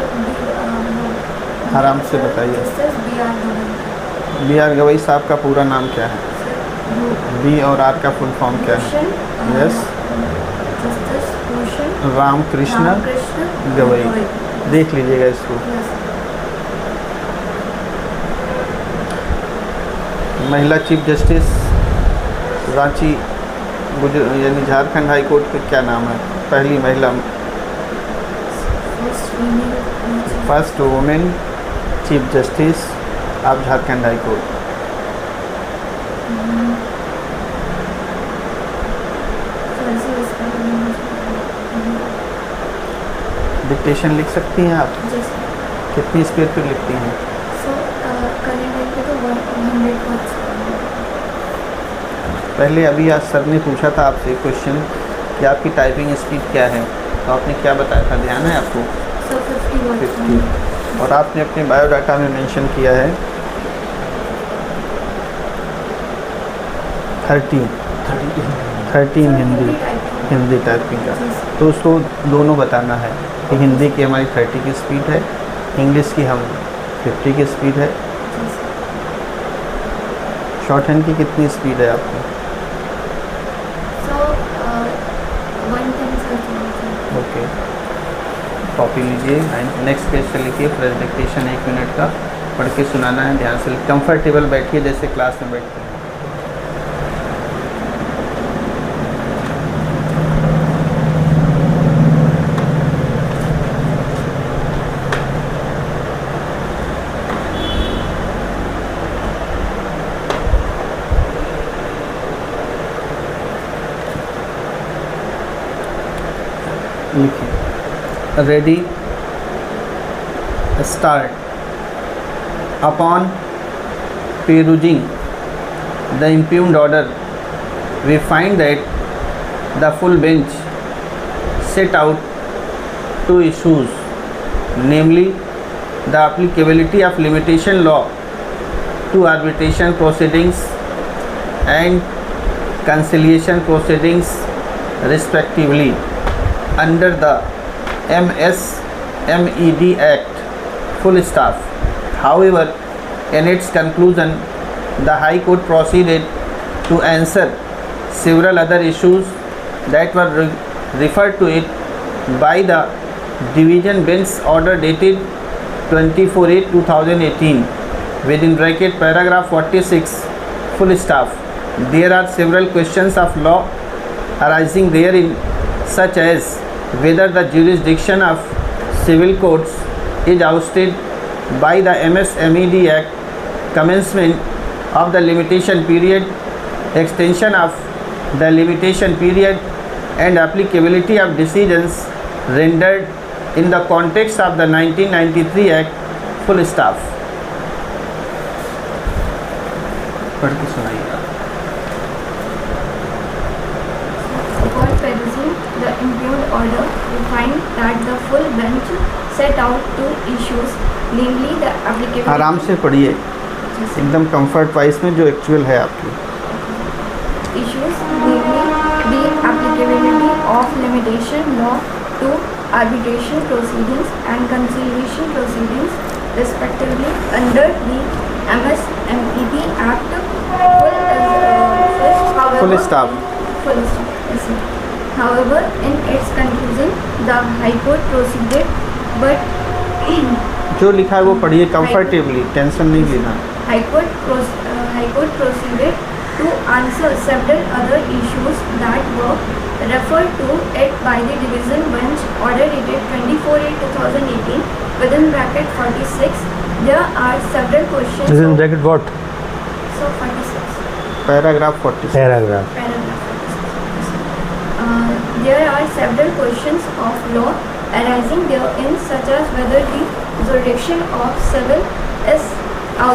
आराम से बताइए। Justice BR Gavai. B R Gavai साहब का पूरा नाम क्या है? बी और आर का फुल फॉर्म क्या है? Yes, justice Bhushan Ramkrishna Gavai. देख लीजिएगा इसको। महिला चीफ जस्टिस रांची यानी झारखंड हाई कोर्ट के क्या नाम है? पहली महिला, first women chief justice of Jharkhand high court. Dictation लिख सकती हैं आप? कितनी स्पीड पे लिखती हैं? पहले अभी आज सर ने पूछा था आपसे क्वेश्चन कि आपकी टाइपिंग स्पीड क्या है, तो आपने क्या बताया था, ध्यान है आपको? 50। और आपने अपने बायोडाटा में मेंशन किया है 13 हिंदी टाइपिंग का। तो उसको दोनों बताना है कि हिंदी की हमारी 30 की स्पीड है, इंग्लिश की हम 50 की स्पीड है। शॉर्ट हैंड की कितनी स्पीड है आपको? ओके, कॉपी लीजिए, नेक्स्ट पेज से लिखिए। फ्रेश डिक्टेशन 1 मिनट का पढ़ के सुनाना है, ध्यान से। कंफर्टेबल बैठिए जैसे क्लास में बैठते हैं। लिखिए, ready, start. Upon perusing the impugned order, we find that the full bench set out two issues, namely the applicability of limitation law to arbitration proceedings and conciliation proceedings respectively under the MSMED Act, full stop. However, in its conclusion, the High Court proceeded to answer several other issues that were referred to it by the Division Bench order dated 24/8/2018 within bracket paragraph 46, full stop. There are several questions of law arising therein, such as whether the jurisdiction of civil courts is ousted by the MSMED Act, commencement of the limitation period, extension of the limitation period, and applicability of decisions rendered in the context of the 1993 Act, full stop. पढ़ के सुनाइएगा। Upon perusing the impugned order, we find that the full bench set out two issues, namely the applicability. आराम से पढ़िए, एकदम comfort wise में जो actual है आपकी। Issues, namely the applicability of limitation law to arbitration proceedings and conciliation proceedings respectively under the MSMED Act, full stop. Full stop. Yes, sir. However, in its conclusion, the High Court proceeded, but जो लिखा है वो पढ़िए comfortably, tension नहीं लेना। High Court proceeded to answer several other issues that were referred to it by the Division Bench order dated 24/8/2018 within bracket 46. There are several questions. Within bracket what? So 46. Paragraph 46। Paragraph. Paragraph 46. There are several questions of law arising therein, such as whether the jurisdiction of civil is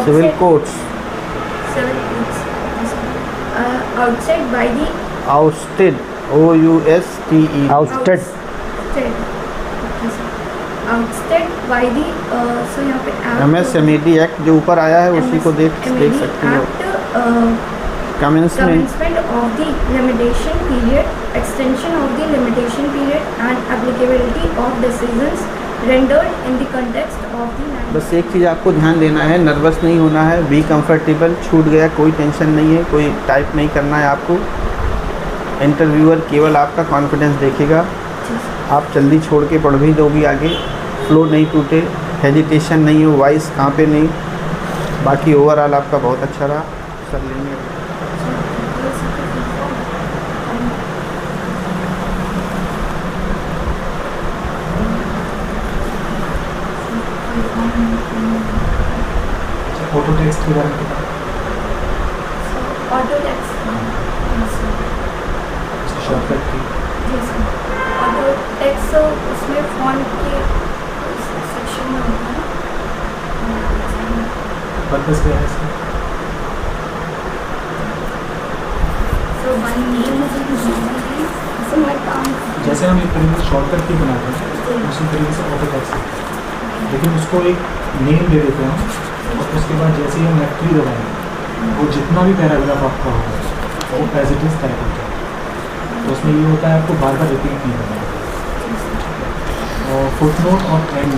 civil outside courts outside by the ousted, OUSTED, Ousted. ousted by the so यहाँ पे MSMED act जो ऊपर आया है उसी को देख सकते हो। Commencement commencement of the limitation period, extension of the limitation period, and applicability of decisions rendered in the context of the बस एक चीज़ आपको ध्यान देना है, नर्वस नहीं होना है, बी कंफर्टेबल। छूट गया कोई टेंशन नहीं है, कोई टाइप नहीं करना है आपको। इंटरव्यूअर केवल आपका कॉन्फिडेंस देखेगा, आप जल्दी छोड़ के पढ़ भी दोगी आगे, फ्लो नहीं टूटे, हेजिटेशन नहीं हो, वॉइस कांपे नहीं। बाकी ओवरऑल आपका बहुत अच्छा रहा। कर लेंगे। फोटो टेक्स्ट के बारे में ऑटो टेक्स्ट शॉर्टकट की जी सर, ऑटो टेक्स्ट उसमें फ़ॉन्ट के सेक्शन में होता है। पर्पस क्या है इसका? तो वन नेम मुझे मैं काम जैसे हम एक तरीके से शॉर्टकट की बनाते हैं उसी तरीके से ऑटो टेक्स्ट, लेकिन उसको एक नेम दे देते हैं और उसके बाद जैसे ही हम F3 दबाएंगे वो जितना भी पैराग्राफ आपका होगा वो एज इट इज़ टाइप होता है। तो उसमें ये होता है आपको बार बार रिपीट नहीं करना है। और फुटनोट और एंड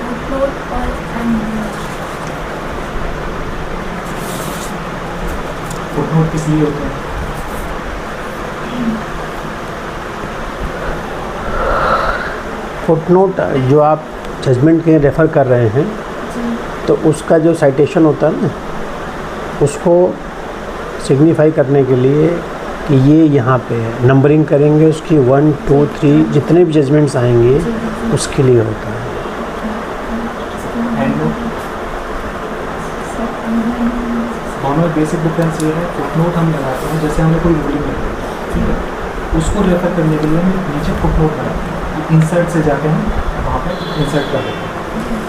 फुटनोट और फुटनोट किस लिए होते हैं? फुटनोट जो आप जजमेंट के रेफ़र कर रहे हैं तो उसका जो साइटेशन होता है ना, उसको सिग्निफाई करने के लिए कि ये यहाँ पे है, नंबरिंग करेंगे उसकी 1 2 3 जितने भी जजमेंट्स आएंगे उसके लिए होता है। एंड दोनों में बेसिक डिफरेंस ये है, फुटनोट हम लगाते हैं जैसे हमें कोई रूलिंग है, ठीक है, उसको रेफर करने के लिए हम नीचे फुटनोट लगाते हैं, इंसर्ट से जाके हम वहाँ पे इंसर्ट कर देते हैं,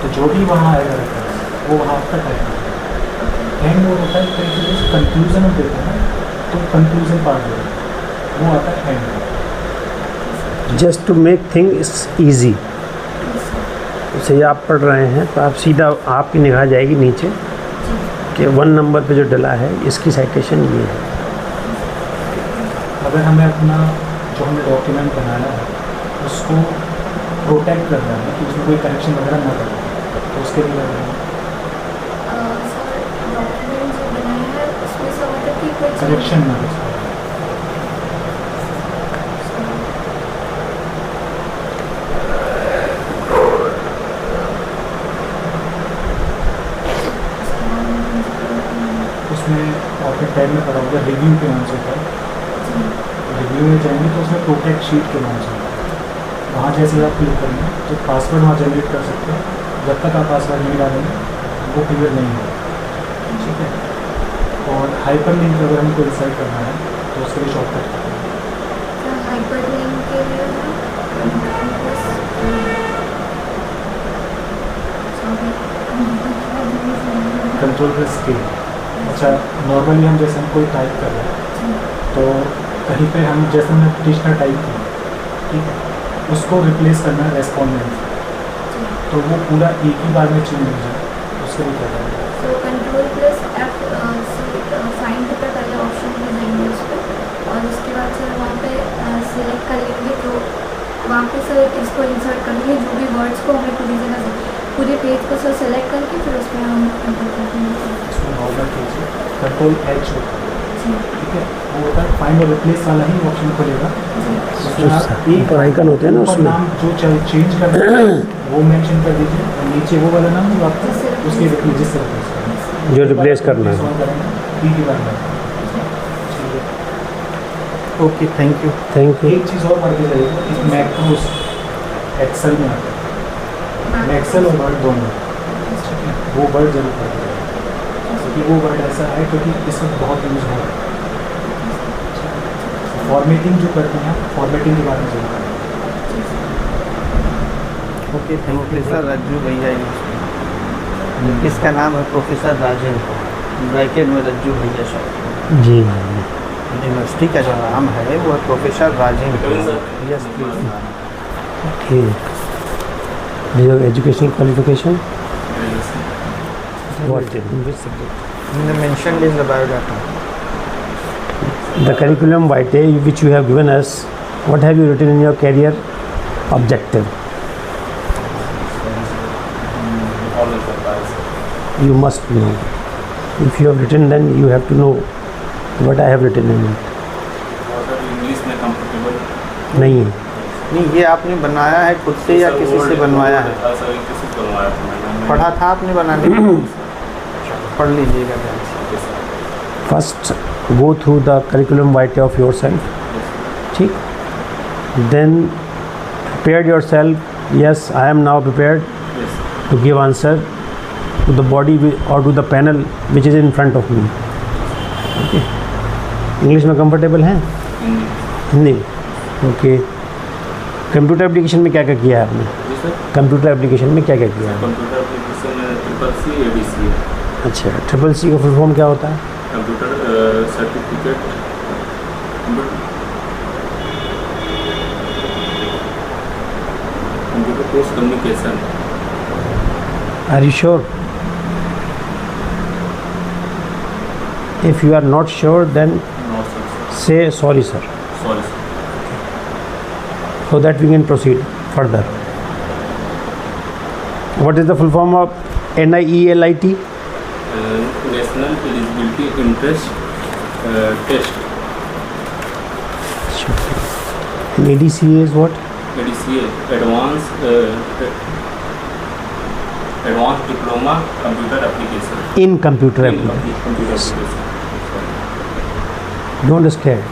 तो जो भी वहाँ आएगा रेफरेंस वो वहाँ आपका टाइप है। एंड वो होता है एक तरीके से कंक्लूजन हम देते हैं तो कंक्लूजन पार्ट देते हैं, वो आता है and. Just to make things easy, जैसे आप पढ़ रहे हैं तो आप सीधा आपकी निगाह जाएगी नीचे कि 1 नंबर पे जो डला है इसकी साइटेशन ये है। अगर हमें अपना जो हमने डॉक्यूमेंट बनाया है उसको प्रोटेक्ट करना है कि उसमें कोई करेक्शन वगैरह ना करें तो उसके लिए सर डॉक्यूमेंट जो बनाया है उसमें सब मतलब कि कोई करेक्शन ना हो। उसमें आपके टैब में पड़ा होगा रिव्यू के नाम से होता है, रिव्यू में जाएंगे तो उसमें प्रोटेक्ट शीट के नाम से होता है, वहाँ जैसे ही आप क्लिक करेंगे तो पासवर्ड वहाँ जनरेट कर सकते हैं, जब तक आप पासवर्ड नहीं डालेंगे वो क्लियर नहीं होगा, ठीक है। और हाइपर लिंक अगर हमको इंसर्ट करना है तो उसके लिए शॉर्टकट हाइपर लिंक के लिए कंट्रोल+K। अच्छा, नॉर्मली हम जैसे हम कोई टाइप कर रहे हैं तो कहीं पे हम जैसे हमने पिटिशनर टाइप किया, ठीक है, उसको रिप्लेस करना है रेस्पॉन्डेंट, तो वो पूरा एक ही बार में चेंज हो जाए, उसके लिए क्या करना है? तो कंट्रोल+F फाइंड का पहले ऑप्शन में जाएंगे उस पर और उसके बाद सर वहाँ पे सिलेक्ट कर लेंगे, तो वहाँ पे सर इसको इंसर्ट करेंगे जो भी वर्ड्स को हमें पूरी जगह से पूरे पेज को सर सेलेक्ट करके फिर उसमें हम एंटर कर देंगे। इसमें नॉर्मल कीजिए, कंट्रोल+H होता है, ठीक है, वो होता है फाइंड और रिप्लेस वाला ही ऑप्शन खुलेगा, उसमें आप एक आइकन होते हैं ना ऊपर उसमें नाम जो चेंज करना है वो मेंशन कर दीजिए और नीचे वो वाला नाम जो आपको उसके रिप्लेस जिससे रिप्लेस करना है, जो रिप्लेस करना है। ठीक है। Okay, thank you. Thank you. एक चीज़ और पढ़ के जाइएगा, एक मैक्रोस एक्सेल में आता है, एक्सेल और वर्ड दोनों, वो वर्ड जरूर पढ़ के जाइएगा क्योंकि वो वर्ड ऐसा है क्योंकि इस वक्त बहुत यूज़ हो रहा है। फॉर्मेटिंग जो करते हैं फॉर्मेटिंग के बारे में जरूर करें। Okay, thank you. Professor Raju भैया, इसका नाम है प्रोफेसर राजेंद्र, ब्रैकेट में रज्जू भैया शॉर्ट। जी, यूनिवर्सिटी का जो नाम है वो है प्रोफेसर राजेंद्र। Yes please. ठीक। Your educational qualification? What in which subject? Mentioned in the biodata. The curriculum vitae which you have given us, what have you written in your career objective? You must know. If you have written, then you have to know what I have written in it. English में comfortable नहीं है। नहीं, ये आपने बनाया है खुद से या किसी से बनवाया है? सर किसी से बनवाया था मैंने। पढ़ा था आपने बनाने के? पढ़ लीजिएगा ध्यान से। First go through the curriculum vitae of yourself, ठीक, then prepare yourself, yes I am now prepared to give answer to the body or to the panel which is in front of me. Okay. English में comfortable हैं? Hindi. Okay. Computer application में क्या क्या किया है आपने? जी sir. Computer application में क्या क्या किया है? कंप्यूटर एप्लीकेशन CCC ADC है। अच्छा, CCC का फुल फॉर्म क्या होता है? Computer certificate computer course communication. Are you sure? If you are not sure, then not sir. say sorry, sir, sorry sir. so that we can proceed further. What is the full form of NIELIT? National eligibility interest test. And ADCA is what? ADCA advance diploma computer application. In computer application. Computer application. Don't scared.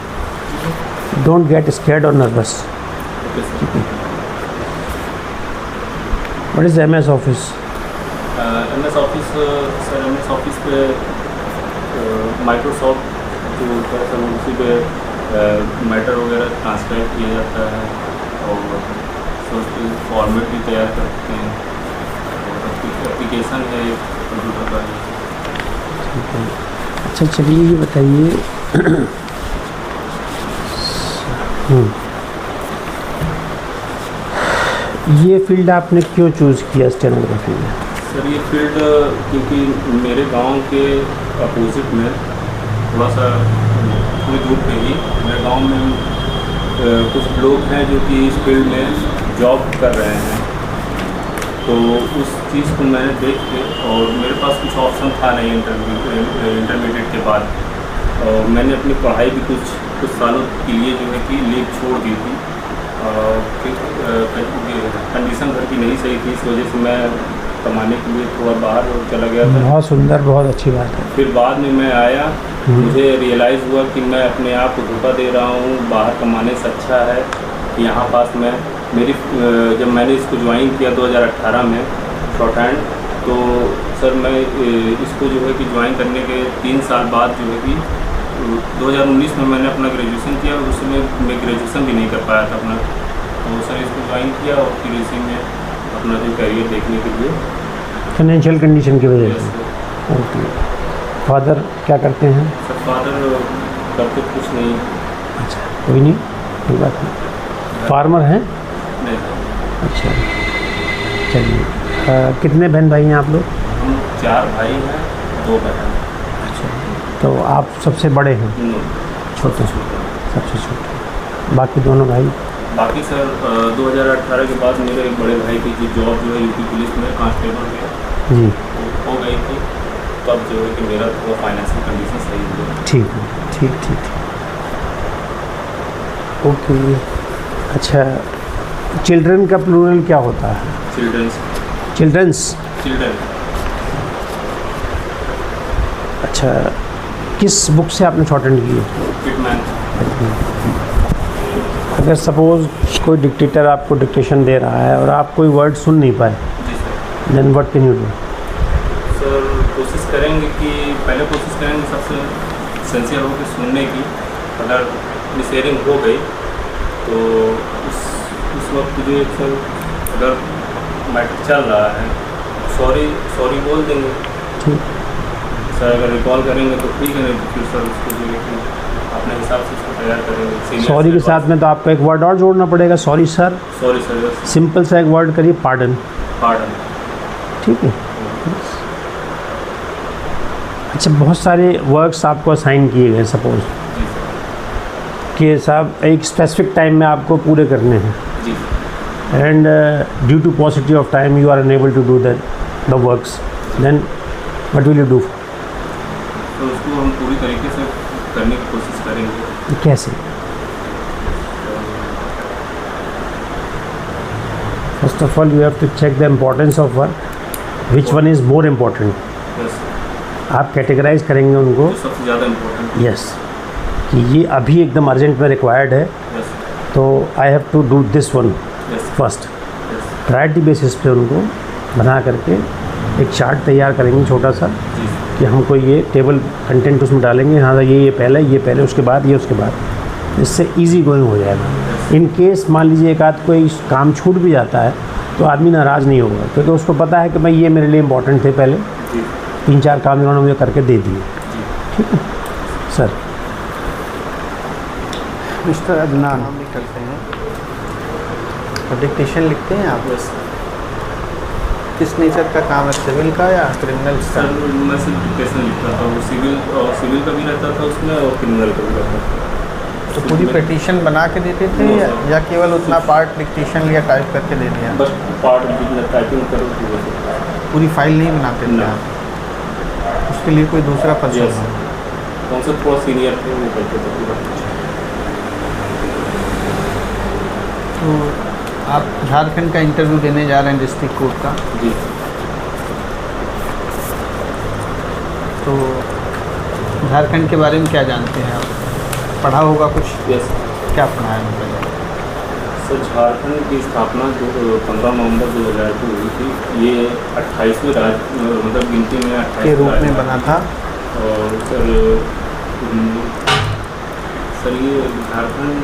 Don't get scared or nervous. Okay sir. What is MS Office? MS office sir, MS office पे Microsoft जो होता है sir, उसी पे matter वगैरह translate किया जाता है और सर उसकी फॉर्मेट भी तैयार करते हैं। एप्लीकेशन है कंप्यूटर का। ठीक है। अच्छा चलिए ये बताइए ये फील्ड आपने क्यों चूज़ किया स्टेनोग्राफी में? सर ये फील्ड क्योंकि मेरे गांव के अपोजिट में थोड़ा सा थोड़ी दूर पे ही मेरे गांव में कुछ लोग हैं जो कि इस फील्ड में जॉब कर रहे हैं। तो उस चीज़ को मैंने देख के, और मेरे पास कुछ ऑप्शन था नहीं इंटरमीडिएट के बाद, और मैंने अपनी पढ़ाई भी कुछ सालों के लिए जो है कि लीव छोड़ दी थी। कंडीशन घर की नहीं सही थी, इस वजह से मैं कमाने के लिए थोड़ा बाहर चला गया था। बहुत सुंदर, बहुत अच्छी बात है। फिर बाद में मैं आया, मुझे रियलाइज़ हुआ कि मैं अपने आप को धोखा दे रहा हूँ, बाहर कमाने से अच्छा है यहाँ पास में मेरी जब मैंने इसको ज्वाइन किया 2018 में शॉर्ट हैंड, तो सर मैं इसको जो है कि ज्वाइन करने के 3 साल बाद जो है कि 2019 में मैंने अपना ग्रेजुएशन किया, और उस समय मैं ग्रेजुएशन भी नहीं कर पाया था अपना। तो सर इसको ज्वाइन किया और फिर इसी में अपना जो कैरियर देखने के लिए। फाइनेंशियल कंडीशन की वजह यस से। सर। ओके। फादर क्या करते हैं? सर फादर करते कुछ नहीं। अच्छा, कोई नहीं, कोई बात नहीं। फार्मर हैं? नहीं। अच्छा, चलिए। कितने बहन भाई हैं आप लोग? हम 4 भाई हैं, 2 बहन। अच्छा, तो आप सबसे बड़े हैं? छोटे? छोटे। सबसे छोटे। बाकी दोनों भाई? बाकी सर 2018 के बाद मेरे एक बड़े भाई की जॉब जो है यूपी पुलिस में कांस्टेबल में जी। हो गई थी, तब जो है कि मेरा थोड़ा फाइनेंशियल कंडीशन सही हुई। ठीक है, ठीक ठीक ठीक। ओके। अच्छा, चिल्ड्रन का प्लूरल क्या होता है? चिल्ड्रंस। चिल्ड्रंस। चिल्ड्रन। अच्छा, किस बुक से आपने शॉर्ट हैंड की है? किटमैन। अगर सपोज़ कोई डिक्टेटर आपको डिक्टेशन दे रहा है और आप कोई वर्ड सुन नहीं पाए, जी sir. Then what can you do? Sir कोशिश करेंगे कि पहले कोशिश करेंगे सबसे सिंसियर होकर सुनने की। अगर मिसहेयरिंग हो गई तो उस वक्त जो है सर, अगर मैटर चल रहा है, सॉरी बोल देंगे ठीक। सर। अगर रिकॉल करेंगे तो ठीक है, नहीं तो फिर सर उसको जो है कि अपने हिसाब से उसको तैयार करेंगे। सॉरी के साथ में तो आपको एक वर्ड और जोड़ना पड़ेगा, sorry sir. Sorry sir. Simple सा एक वर्ड करिए, पार्डन। पार्डन। ठीक है। अच्छा, बहुत सारे वर्क्स आपको असाइन किए गए सपोज जी सर। कि साहब एक स्पेसिफिक टाइम में आपको पूरे करने हैं, जी। And due to possibility of time you are unable to do the works, then what will you do? तो उसको हम पूरी तरीके से करने की कोशिश करेंगे। कैसे? First of all you have to check the importance of work, which one is more important. Yes, आप कैटेगराइज करेंगे उनको, जो सबसे ज़्यादा इम्पोर्टेंट। यस, कि ये अभी एकदम अर्जेंट में रिक्वायर्ड है, यस, तो I have to do this one yes, first. Yes, priority basis पे उनको बना करके एक चार्ट तैयार करेंगे छोटा सा, जी, कि हमको ये टेबल कंटेंट उसमें डालेंगे, हाँ ये पहले उसके बाद ये उसके बाद, इससे इजी गोइंग हो जाएगा। इन केस मान लीजिए एक आध कोई काम छूट भी जाता है तो आदमी नाराज़ नहीं होगा, क्योंकि उसको पता है कि भाई ये मेरे लिए इम्पोर्टेंट थे, पहले जी, 3-4 काम इन्होंने मुझे करके दे दिए। जी। ठीक है सर। मिस्टर अदनान, हम भी करते हैं और डिक्टेशन लिखते हैं आप। यस किस नेचर का काम है, सिविल का या क्रिमिनल का? सर, मैं सिर्फ डिक्टेशन लिखता था, वो सिविल का भी रहता था उसमें और क्रिमिनल का भी रहता था। तो पूरी पिटीशन बना के देते थे No, sir. या केवल उतना पार्ट डिक्टेशन लिया, टाइप करके दे दिया? बस पार्ट टाइपिंग करो तो बस। पूरी फाइल नहीं बनाते थे No. आप? उसके लिए कोई दूसरा पर्सन Yes. कौन सा थोड़ा सीनियर थे वो करते थे पूरा। तो आप झारखंड का इंटरव्यू देने जा रहे हैं डिस्ट्रिक्ट कोर्ट का, जी, तो झारखंड के बारे में क्या जानते हैं आप? पढ़ा होगा कुछ? यस। क्या पढ़ा है मतलब? सर, झारखंड की स्थापना 15 नवंबर 2000 को हुई थी। ये 28वें मतलब गिनती में 28 के रूप में बना था। और सर ये झारखंड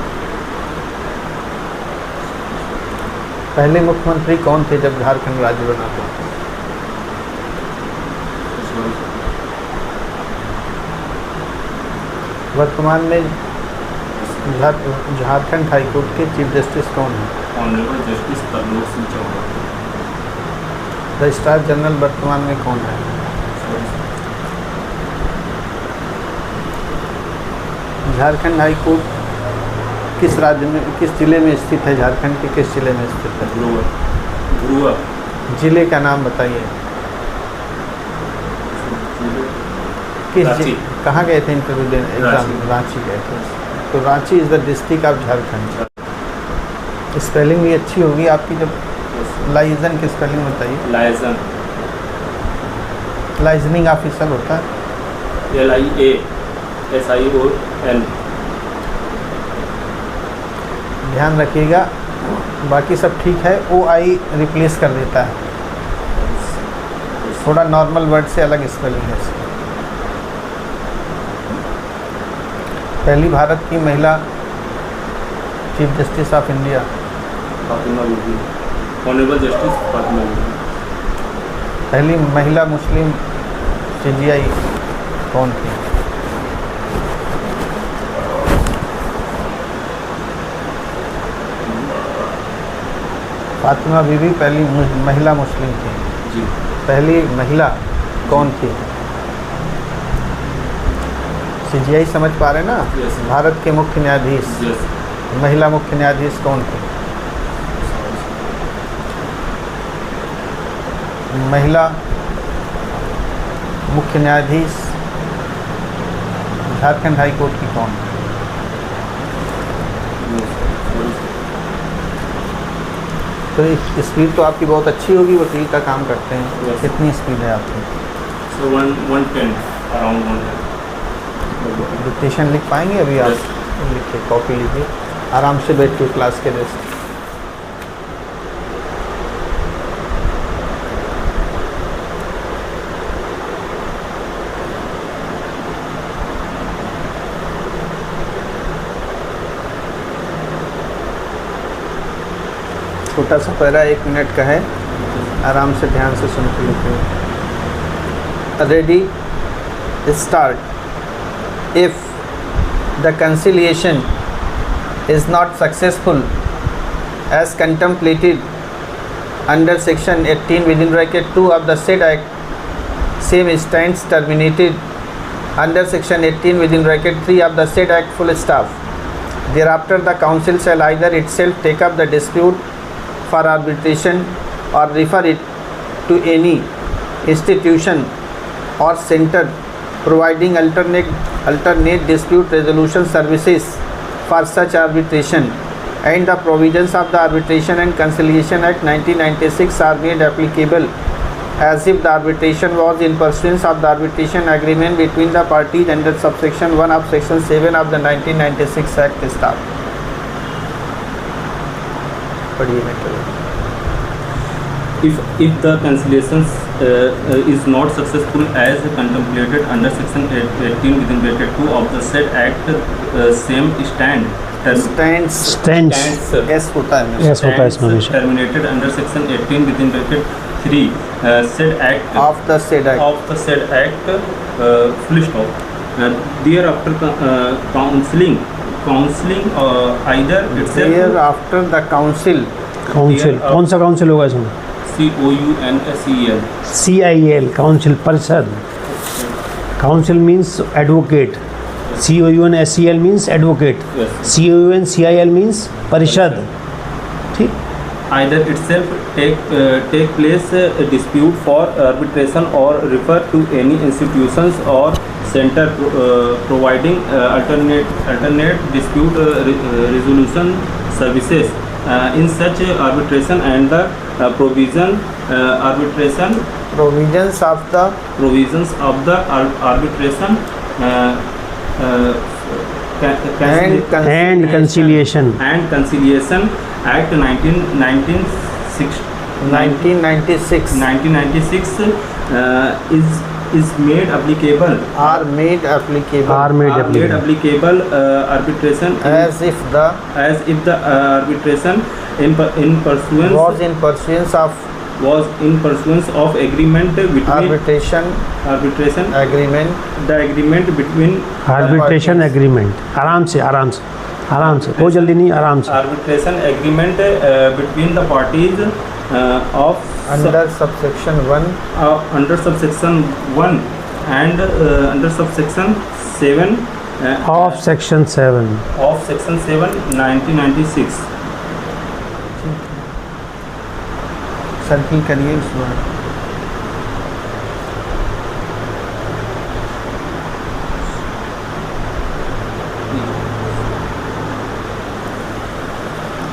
पहले मुख्यमंत्री कौन थे जब झारखंड राज्य बना था? वर्तमान में झारखंड हाई कोर्ट के चीफ जस्टिस कौन हैं? Honourable justice Tarlok Singh Chauhan. Registrar general वर्तमान में कौन है? झारखंड हाई कोर्ट किस राज्य में, किस जिले में स्थित है? झारखंड के किस जिले में स्थित है? गुरुआ। जिले का नाम बताइए। किस रांची। कहाँ गए थे इंटरव्यू देने? एग्जाम रांची। रांची गए थे। तो Ranchi is the district of Jharkhand. Spelling भी अच्छी होगी आपकी। जब लाइजन की स्पेलिंग बताइए। लाइजन, लाइजनिंग ऑफिसर होता है। LIASION। ध्यान रखिएगा, बाकी सब ठीक है। OI रिप्लेस कर देता है, थोड़ा नॉर्मल वर्ड से अलग स्पेलिंग है इसकी। पहली भारत की महिला chief justice of India? Fatima Bibi. Honourable justice Fatima Bibi. पहली महिला मुस्लिम CGI कौन थी? फातिमा बीबी पहली महिला मुस्लिम थी। जी, पहली महिला कौन थी? CGI समझ पा रहे ना? Yes. भारत के मुख्य न्यायाधीश, यस। महिला मुख्य न्यायाधीश कौन थे? महिला मुख्य न्यायाधीश झारखंड हाई कोर्ट की कौन? तो स्पीड तो आपकी बहुत अच्छी होगी, वकील का काम करते हैं। Yes. कितनी स्पीड है आपकी? सो 110 अराउंड 110। डिक्टेशन लिख पाएंगे अभी आप? Yes. लिखिए, कॉपी लीजिए, आराम से बैठ के क्लास के रेस्ट। छोटा सा पैरा 1 मिनट का है, आराम से ध्यान से सुन के लिखिए। Ready, start. If the conciliation is not successful as contemplated under section 18 within bracket 2 of the said act, same stands terminated under section 18 within bracket 3 of the said act full stop. Thereafter the council shall either itself take up the dispute for arbitration or refer it to any institution or center providing alternate dispute resolution services for such arbitration, and the provisions of the Arbitration and Conciliation Act 1996 are made applicable as if the arbitration was in pursuance of the arbitration agreement between the parties under subsection 1 of section 7 of the 1996 Act established. पढ़िए मैं If the conciliation is not successful as contemplated under section 18 within bracket 2 of the said act, same stands yes होता है Yes होता है इसमें हमेशा. terminated under section 18 within bracket 3 said act of the said act full stop. Thereafter counseling either itself thereafter the council council कौन सा council होगा इसमें? COUNSEL CIL काउंसिल परिषद. Council means advocate. COUNSEL means advocate. Yes. COUNCIL means परिषद. ठीक. either itself take place dispute for arbitration or refer to any institutions or center providing alternate dispute resolution services in such arbitration and the provisions of the arbitration And conciliation Act 1996 is made applicable are made applicable arbitration as if the arbitration was in pursuance of agreement between arbitration agreement the agreement between arbitration agreement. आराम से कोई जल्दी नहीं, आराम से. arbitration agreement between the parties of under subsection 1 under subsection 1 and under subsection 7 of section 7 1996. Circle करिए उसमें.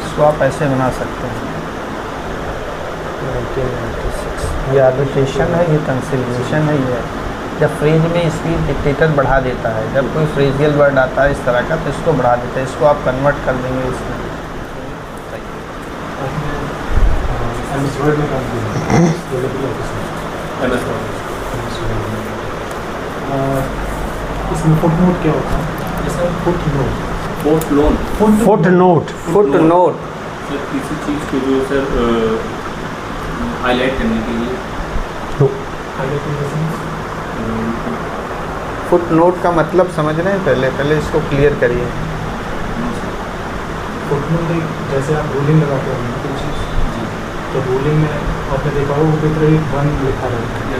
इसको आप ऐसे बना सकते हैं. 1996 ये आर्बिट्रेशन है, ये कंसिलिएशन है. ये जब फ्रेज में स्पीड डिक्टेटर बढ़ा देता है, जब कोई फ्रेजियल वर्ड आता है इस तरह का, तो इसको बढ़ा देता है. इसको आप कन्वर्ट कर देंगे इसमें. MS Word में काम किया डेवलपर ऑफिस में. इसमें फुटनोट क्या होता है? इसमें footnote सर किसी चीज़ को जो सर हाईलाइट करने के लिए फुटनोट का मतलब समझ रहे हैं? पहले इसको क्लियर करिए. फुटनोट जैसे आप रूलिंग लगाते हो कोई चीज़, तो रूलिंग में आपने देखा हो वो एक 1 लिखा रहता है,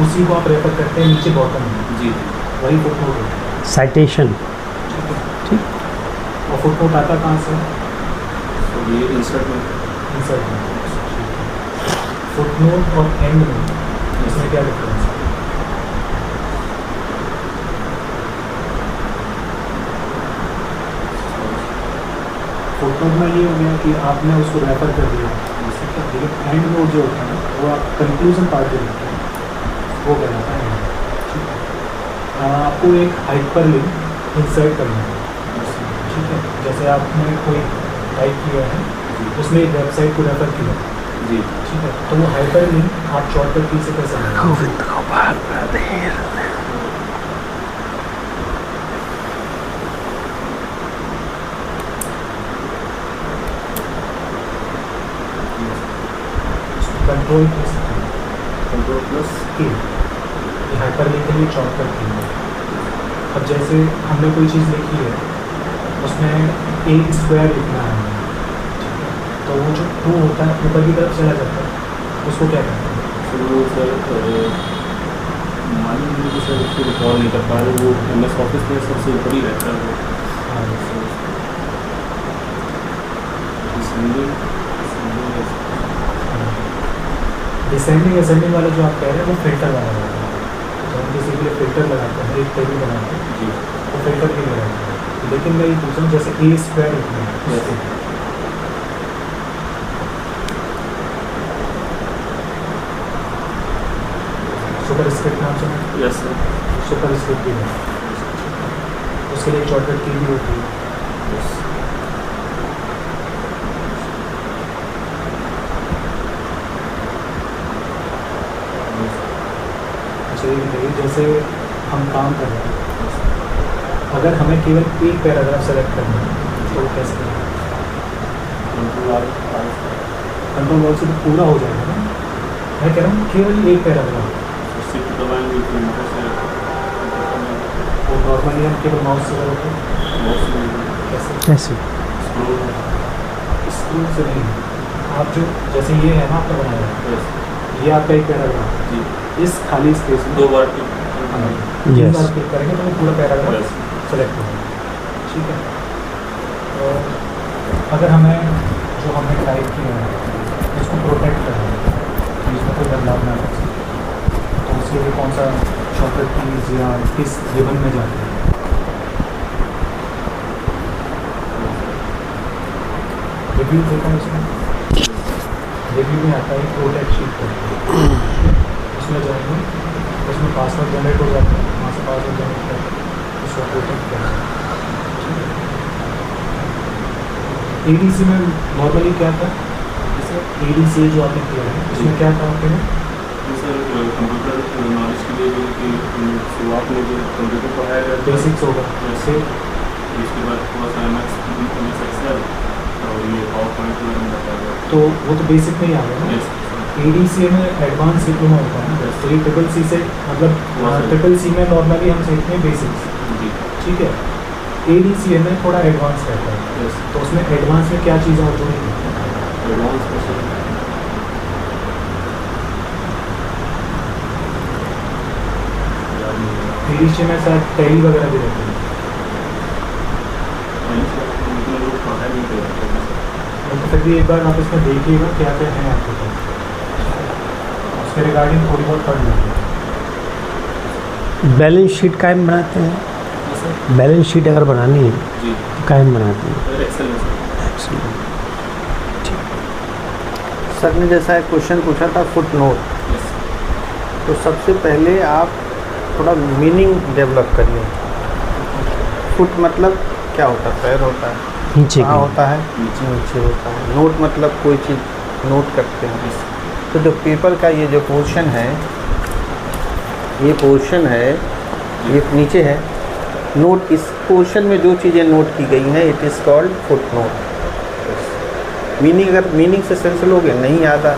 उसी को आप रेफर करते हैं नीचे बॉटम में. जी वही फुटनोट होता है. citation. ठीक. और फुटनोट आता कहाँ से? तो ये इंसर्ट में फुटनोट और एंड में इसमें क्या डिफरेंस है? फुटनोट में ये हो गया कि आपने उसको रेफर कर दिया, लेकिन एंड नोट जो होता है ना, वो आप कंक्लूजन पार्ट जो होता है वो कहलाता है. आपको एक हाइपरलिंक इंसर्ट करना है. ठीक है, जैसे आपने कोई टाइप किया है, उसने एक वेबसाइट को रेफर किया. जी ठीक है, तो वो हाइपरलिंक आप शॉर्टकट की से कैसे कंट्रोल प्लस के हाइपरलिंक के लिए शॉर्टकट की है. अब जैसे हमने कोई चीज़ लिखी है, उसमें A² लिखना है, तो वो जो 2 होता है ऊपर की तरफ चला जाता है, उसको क्या कहते हैं? सर वो सर मान लीजिए सर उसको रिकॉल नहीं कर पा रहे, वो MS ऑफिस में सबसे ऊपर ही रहता है. डिसेंडिंग असेंडिंग वाला जो आप कह रहे हैं वो फिल्टर वाला होता है. तो हम किसी के लिए फिल्टर लगाते हैं, एक टेबल बनाते हैं, जी वो फिल्टर के लिए लगाते हैं. लेकिन मैं ये पूछ रहा हूँ जैसे A² लिखना है, सुपर स्क्रिप्ट नाम सुना है? Yes sir. सुपर स्क्रिप्ट भी है, उसके लिए शॉर्टकट की भी होती है। अच्छा ये बताइए, जैसे हम काम कर रहे हैं, अगर हमें केवल एक पैराग्राफ सेलेक्ट करना है तो वो कैसे करें? कंट्रोल वॉल से तो पूरा हो जाएगा ना, मैं कह रहा हूँ केवल एक पैराग्राफ। शिफ्ट दबाएंगे फिर ऊपर से वो नॉर्मली हम केवल माउस से करोगे कैसे? कैसे? स्क्रीन से नहीं, आप जो जैसे ये है ना आपका बनाया है, ये आपका एक पैराग्राफ है, जी इस खाली स्पेस में 2 बार तीन Yes. बार क्लिक करेंगे तो वो पूरा पैराग्राफ Yes. सेलेक्ट होगा, ठीक है। तो अगर हमें जो हमने टाइप किया है उसको प्रोटेक्ट करना है, तो इसमें कोई बदलाव ना कर सके, तो उसके लिए कौन सा शॉर्टकट कीज या किस रिबन में जाते हैं? रिव्यू देखा है इसमें, रिव्यू में आता है प्रोटेक्ट शीट करके, उसमें जाएंगे, उसमें पासवर्ड जनरेट हो जाता है, वहाँ से पासवर्ड जनरेट करके उसको प्रोटेक्ट करना है। ADC में नॉर्मली क्या था, जैसे ADC जो आपने किया है उसमें क्या था आपके में? सर कंप्यूटर नॉलेज के लिए जो कि शुरुआत में जो कंप्यूटर पढ़ाया गया था, बेसिक्स होगा वैसे इसके बाद थोड़ा सा MS एक्सेल और ये पावर पॉइंट में बताया गया। तो वो तो बेसिक में ही आ गया ना। यस ADC में एडवांस डिप्लोमा होता है ना, तो ये CCC से मतलब CCC में नॉर्मली हम सीखते हैं बेसिक्स, जी ठीक है। ADC में थोड़ा एडवांस रहता है, यस तो उसमें एडवांस में क्या चीज़ें और जुड़ी हैं? एडवांस क्वेश्चन ADC में शायद टैली वगैरह भी रहती है, पढ़ाई नहीं किया। तो फिर भी एक बार आप इसमें देखिएगा क्या क्या है आपके पास, उसके रिगार्डिंग थोड़ी बहुत पढ़ लीजिए। बैलेंस शीट कायम बनाते हैं, बैलेंस शीट अगर बनानी है जी तो कायम बनाते हैं। एक्सेल में सर ने जैसा एक क्वेश्चन पूछा था फुट नोट, यस तो सबसे पहले आप थोड़ा मीनिंग डेवलप करिए। फुट मतलब क्या होता है? पैर होता है। नीचे कहाँ की होता है? नीचे होता है। नोट मतलब कोई चीज़ नोट करते हैं। तो जो पेपर का ये जो पोर्शन है, ये पोर्शन है, ये नीचे है नोट, इस पोर्शन में जो चीज़ें नोट की गई हैं it is called foot note. Meaning अगर मीनिंग से सेंस लोगे नहीं याद आ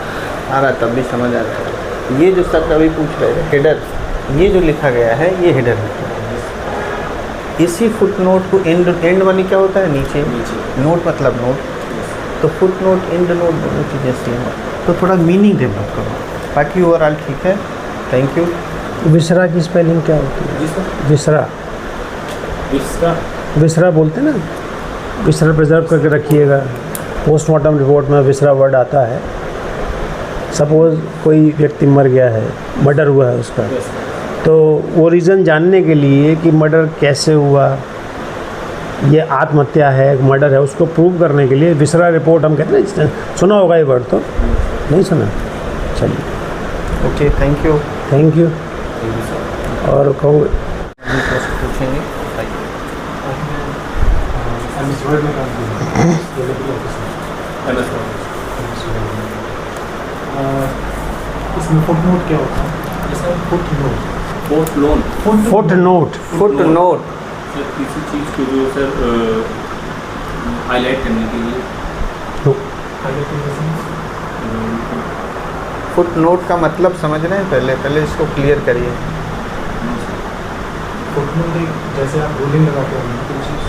रहा तब भी समझ आ जाएगा। ये जो शब्द अभी पूछ रहे हैं हेडर, ये जो लिखा गया है ये हेडर है। इसी फुट नोट को एंड मानी क्या होता है? नीचे। नोट मतलब नोट, तो फुट नोट एंड नोट दोनों चीज़ें सेम है। तो थोड़ा मीनिंग डेवलप करो, बाकी ओवरऑल ठीक है। Thank you. विसरा की स्पेलिंग क्या होती है? जी सर विसरा, इसका विसरा बोलते हैं ना, विसरा प्रिजर्व करके रखिएगा। पोस्टमार्टम रिपोर्ट में विसरा वर्ड आता है। सपोज़ कोई व्यक्ति मर गया है, मर्डर हुआ है उसका, यस तो वो रीज़न जानने के लिए कि मर्डर कैसे हुआ, ये आत्महत्या है, मर्डर है, उसको प्रूव करने के लिए विसरा रिपोर्ट हम कहते हैं। सुना होगा ये वर्ड तो? नहीं सुना? चलिए okay thank you. Thank you. और कहूँ पूछेंगे MS वर्ड में काम किया डेवलपर ऑफिसर। MS इसमें फुट नोट क्या होता है? जैसे foot note, foot loan foot note, foot note sir किसी चीज़ को जो सर हाईलाइट करने के लिए फुट नोट का मतलब समझ रहे हैं? पहले इसको क्लियर करिए। फुट नोट एक जैसे आप रूलिंग लगाते हो कोई चीज़,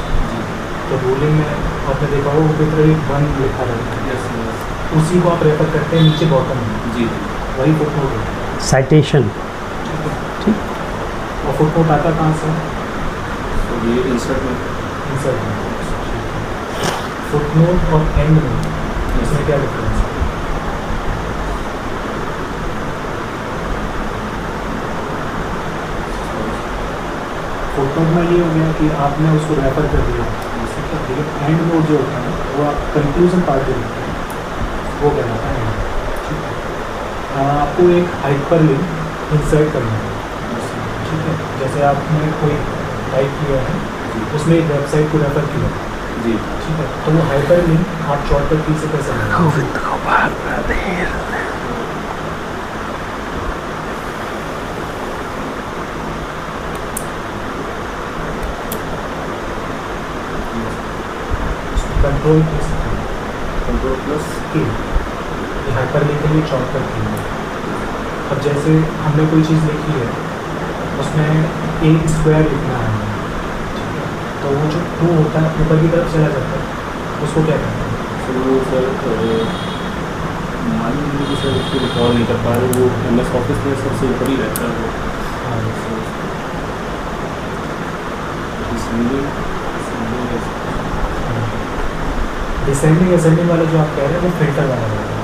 तो रूलिंग में आपने देखा होगा ऊपर तरह एक वन लिखा रहता है, यस उसी को आप रेफर करते हैं नीचे बॉटम में, जी वही फुट नोट होता है। साइटेशन। ठीक, और फुट नोट आता कहाँ से? तो ये इंसर्ट में इंसर्ट में। फुट नोट और एंड नोट इसमें क्या डिफरेंस है? फुट नोट में ये हो गया कि आपने उसको रेफर कर दिया, लेकिन एंड नोट जो होता है वो आप कंक्लूजन पार्ट जो होता है वो कहलाता है। ठीक है, आपको एक हाइपरलिंक इंसर्ट करना है, ठीक है। जैसे आपने कोई टाइप किया है, उसमें एक वेबसाइट को रेफर किया, जी ठीक है, तो वो हाइपर लिंक आप शॉर्टकट की से कैसे बनाएंगे? गोविंद को बाहर कर दे। कंट्रोल कंट्रोल प्लस की हाइपर लिंक के लिए शॉर्टकट की है। अब जैसे हमने कोई चीज़ लिखी है, उसमें ए स्क्वायर लिखना है, ठीक है, तो वो जो टू होता है ऊपर की तरफ चला जाता है, उसको क्या करना है? तो सर मान लीजिए सर उसको रिकॉल नहीं कर पा रहे, वो MS ऑफिस में सबसे ऊपर ही रहता है वो। डिसेंडिंग असेंडिंग वाला जो आप कह रहे हैं वो फिल्टर वाला होता है।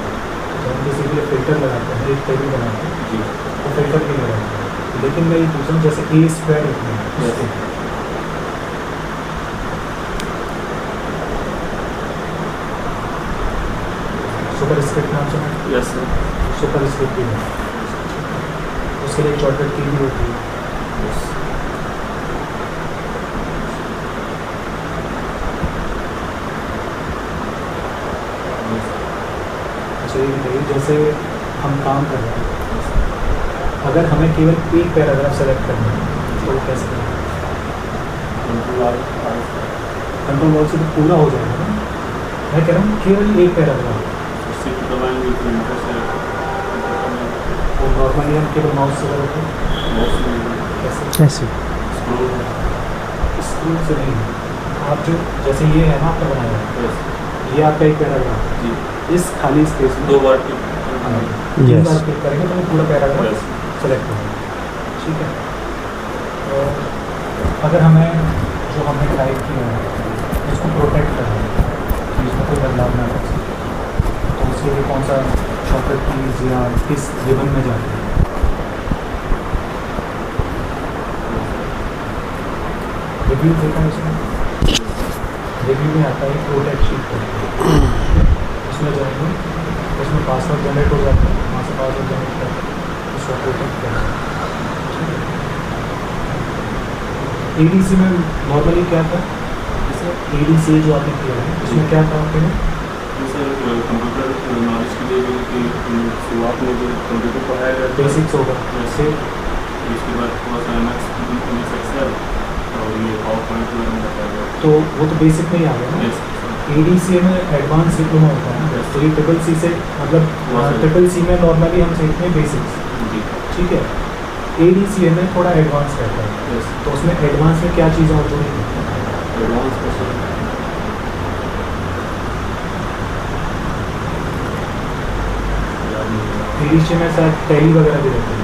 तो हम किसी के लिए फिल्टर लगाते हैं, एक टेबल बनाते हैं, जी वो फिल्टर के लिए लगाते हैं। लेकिन मैं ये पूछ रहा हूँ जैसे ए स्क्वायर लिखना है, Yes. सुपर स्क्रिप्ट नाम सुना है? यस सर सुपर स्क्रिप्ट भी है, उसके लिए शॉर्टकट की भी होती है। अच्छा ये बताइए, जैसे हम काम कर रहे हैं, अगर हमें केवल एक पैराग्राफ सेलेक्ट करना है तो वो कैसे करें? कंट्रोल वॉल से तो पूरा हो जाएगा ना, मैं कह रहा हूँ केवल एक पैराग्राफ। शिफ्ट दबाएंगे तो इंटर से वो नॉर्मली हम केवल माउस से करते हैं, माउस में कैसे? ऐसे स्क्रोल स्क्रीन से नहीं, आप जो जैसे ये है ना आपका बनाया है, यस ये आपका एक पैराग्राफ, जी इस खाली स्पेस में 2 बार क्लिक तीन Yes. बार क्लिक करेंगे तो वो पूरा पैराग्राफ यस सेलेक्ट होगा, ठीक है। और अगर हमें जो हमने टाइप किया है उसको प्रोटेक्ट करना है कि इसमें कोई बदलाव ना कर सके, तो उसके लिए कौन सा शॉर्टकट कीज या किस रिबन में जाते हैं? रिव्यू देखा है इसमें, रिव्यू में आता है प्रोटेक्ट शीट पर, उसमें जाएंगे, उसमें पासवर्ड जनरेट हो जाता है, वहाँ से पासवर्ड जनरेट करके उसको प्रोटेक्ट करना है। ADC में नॉर्मली क्या था, जैसे ADC जो आपने किया है उसमें क्या था आपके लिए? सर कंप्यूटर नॉलेज के लिए जो कि शुरुआत में जो कंप्यूटर पढ़ाया गया बेसिक्स होगा वैसे, इसके बाद थोड़ा सा MS एक्सेल और ये पावर पॉइंट में बताया गया। तो वो तो बेसिक में ही आ गया ना। यस ADC में एडवांस डिप्लोमा होता है ना, Yes. तो ये CCC से मतलब CCC में नॉर्मली हम सीखते हैं बेसिक्स, जी ठीक है। ADC में थोड़ा एडवांस रहता है, यस तो उसमें एडवांस में क्या चीज़ें और जुड़ी हैं? एडवांस क्वेश्चन याद नहीं है। ADC में शायद टैली वगैरह भी रहती है,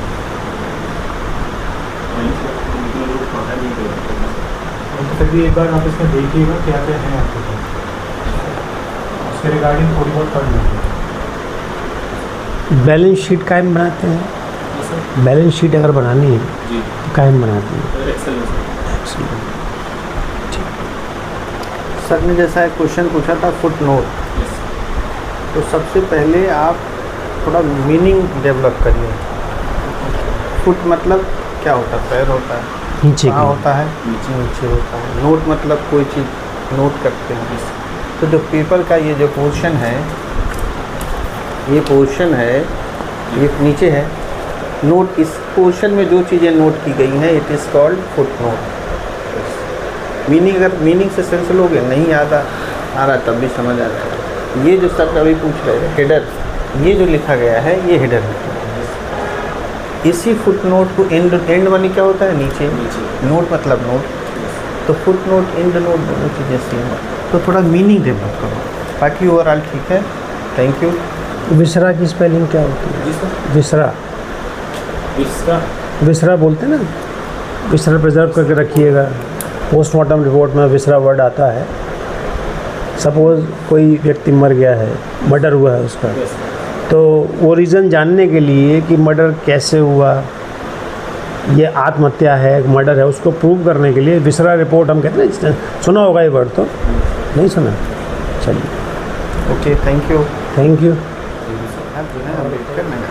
इतना लोग पढ़ा नहीं करते तो फिर भी एक बार आप इसमें देखिएगा क्या क्या है आपके पास, उसके रिगार्डिंग थोड़ी बहुत पढ़ लीजिए। बैलेंस शीट कायम बनाते हैं, सर बैलेंस शीट अगर बनानी है जी तो कायम बनाते हैं। एक्सेल में सर सर ने जैसा एक क्वेश्चन पूछा था फुट नोट, यस तो सबसे पहले आप थोड़ा मीनिंग डेवलप करिए। फुट मतलब क्या होता है? पैर होता है। नीचे कहाँ की होता है? नीचे। नीचे होता है। नोट मतलब कोई चीज़ नोट करते हैं। तो जो पेपर का ये जो पोर्शन है, ये पोर्शन है, ये नीचे है। नोट, इस पोर्शन में जो चीज़ें नोट की गई हैं it is called foot note. Meaning, अगर मीनिंग से सेंस लोगे नहीं याद आ रहा तब भी समझ आ जाएगा। ये जो सब अभी पूछ रहे हैं हेडर, ये जो लिखा गया है ये हेडर है। इसी फुट नोट को एंड मानी क्या होता है? नीचे। नोट मतलब नोट, तो फुट नोट एंड नोट दोनों चीज़ें सेम है। तो थोड़ा मीनिंग डेवलप करो, बाकी ओवरऑल ठीक है। Thank you. विसरा की स्पेलिंग क्या होती है? जी सर विसरा, इसका विसरा बोलते हैं ना, विसरा प्रिजर्व करके रखिएगा। पोस्टमार्टम रिपोर्ट में विसरा वर्ड आता है। सपोज़ कोई व्यक्ति मर गया है, मर्डर हुआ है उसका, यस तो वो रीज़न जानने के लिए कि मर्डर कैसे हुआ, ये आत्महत्या है, मर्डर है, उसको प्रूव करने के लिए विसरा रिपोर्ट हम कहते हैं। सुना होगा ये वर्ड तो? नहीं सुना? चलिए, okay, thank you. Thank you. आप जो है Ambedkar Nagar.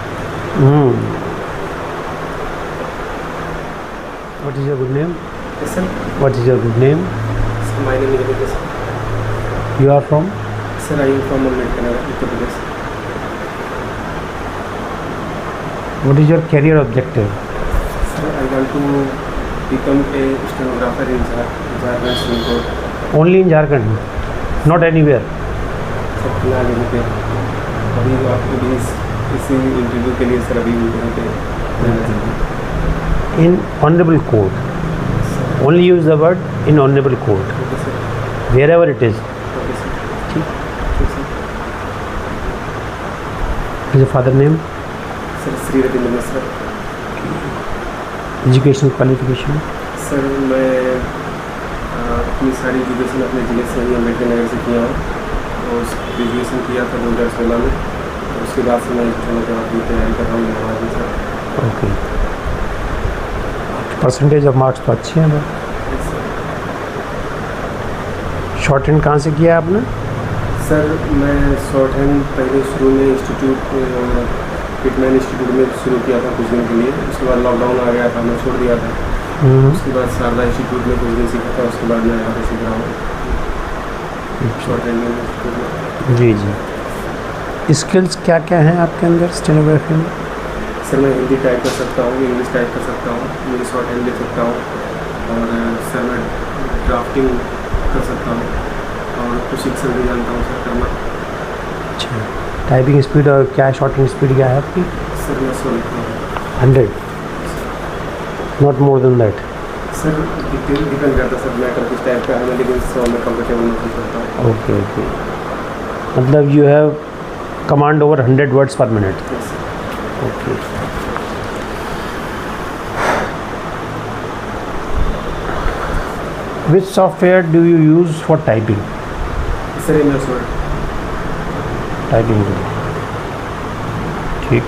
What is your good name? Yes, sir. What is your good name? So my name is Rakesh. You are from? Sir, I am from Ambedkar, Uttar Pradesh. What is your career objective? Sir, I want to become a stenographer in Jharkhand Supreme Court. Only in Jharkhand, not anywhere. Sir फिलहाल यहीं पे अभी आपको भी इसी interview के लिए sir अभी यहाँ पे रहना चाहिए। In honorable court. Only use the word in honorable court. Okay sir, Wherever it is. Okay sir, ठीक। ठीक sir. Is your father name? Sir Shri Ravindra Mishra. Educational qualification? Sir मैं अपनी सारी एजुकेशन अपने ज़िले से ही अम्बेडकर नगर से किया हूँ और ग्रेजुएशन किया था 2016 में और उसके बाद से मैं टेक्नोलॉजी की तैयारी कर रहा हूँ इलाहाबाद में sir. Okay. Percentage of marks तो अच्छे हैं। शॉर्ट हैंड कहाँ से किया आपने? सर मैं शॉर्ट हैंड पहले शुरू में इंस्टीट्यूट पिटमैन इंस्टीट्यूट में शुरू किया था कुछ दिन के लिए, उसके बाद लॉकडाउन आ गया था, मैं छोड़ दिया था। उसके बाद शारदा इंस्टीट्यूट में कुछ दिन सीखा था, उसके बाद मैं यहाँ पे सीख रहा हूँ शॉर्ट हैंड में। जी जी। स्किल्स क्या क्या हैं आपके अंदर स्टेनोग्राफी में? सर मैं हिंदी टाइप कर सकता हूँ, इंग्लिश टाइप कर सकता हूँ, इंग्लिश शॉर्ट हैंड ले सकता हूँ और सर मैं ड्राफ्टिंग कर सकता हूँ और कुछ एक्सेल भी जानता हूँ सर करना। अच्छा। टाइपिंग स्पीड और क्या शॉर्टिंग स्पीड क्या है आपकी? सर मैं 100 लिखता हूँ। 100? Not more than that? Sir depend करता है सर मैटर किस टाइप का है, लेकिन 100 में कंफर्टेबल महसूस करता हूँ। Okay okay. मतलब you have command over 100 words पर minute? Yes sir. Okay. Which software do you use for typing? Sir MS word. Typing के लिए। ठीक।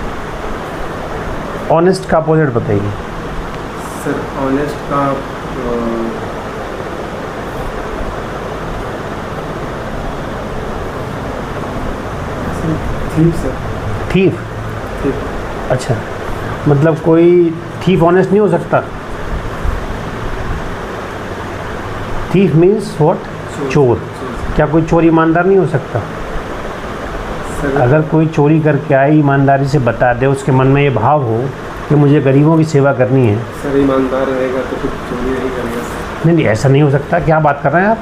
ऑनेस्ट का अपोजिट बताइए। सर ऑनेस्ट का थीप सर। थीफ? थीप। अच्छा, मतलब कोई थीफ ऑनेस्ट नहीं हो सकता? Thief means what? चोर। क्या कोई चोर ईमानदार नहीं हो सकता? सर अगर कोई चोरी करके आए, ईमानदारी से बता दे, उसके मन में ये भाव हो कि मुझे गरीबों की सेवा करनी है। सर ईमानदार रहेगा तो कुछ चोरी नहीं करेगा सर। नहीं नहीं, ऐसा नहीं हो सकता। क्या बात कर रहे हैं आप?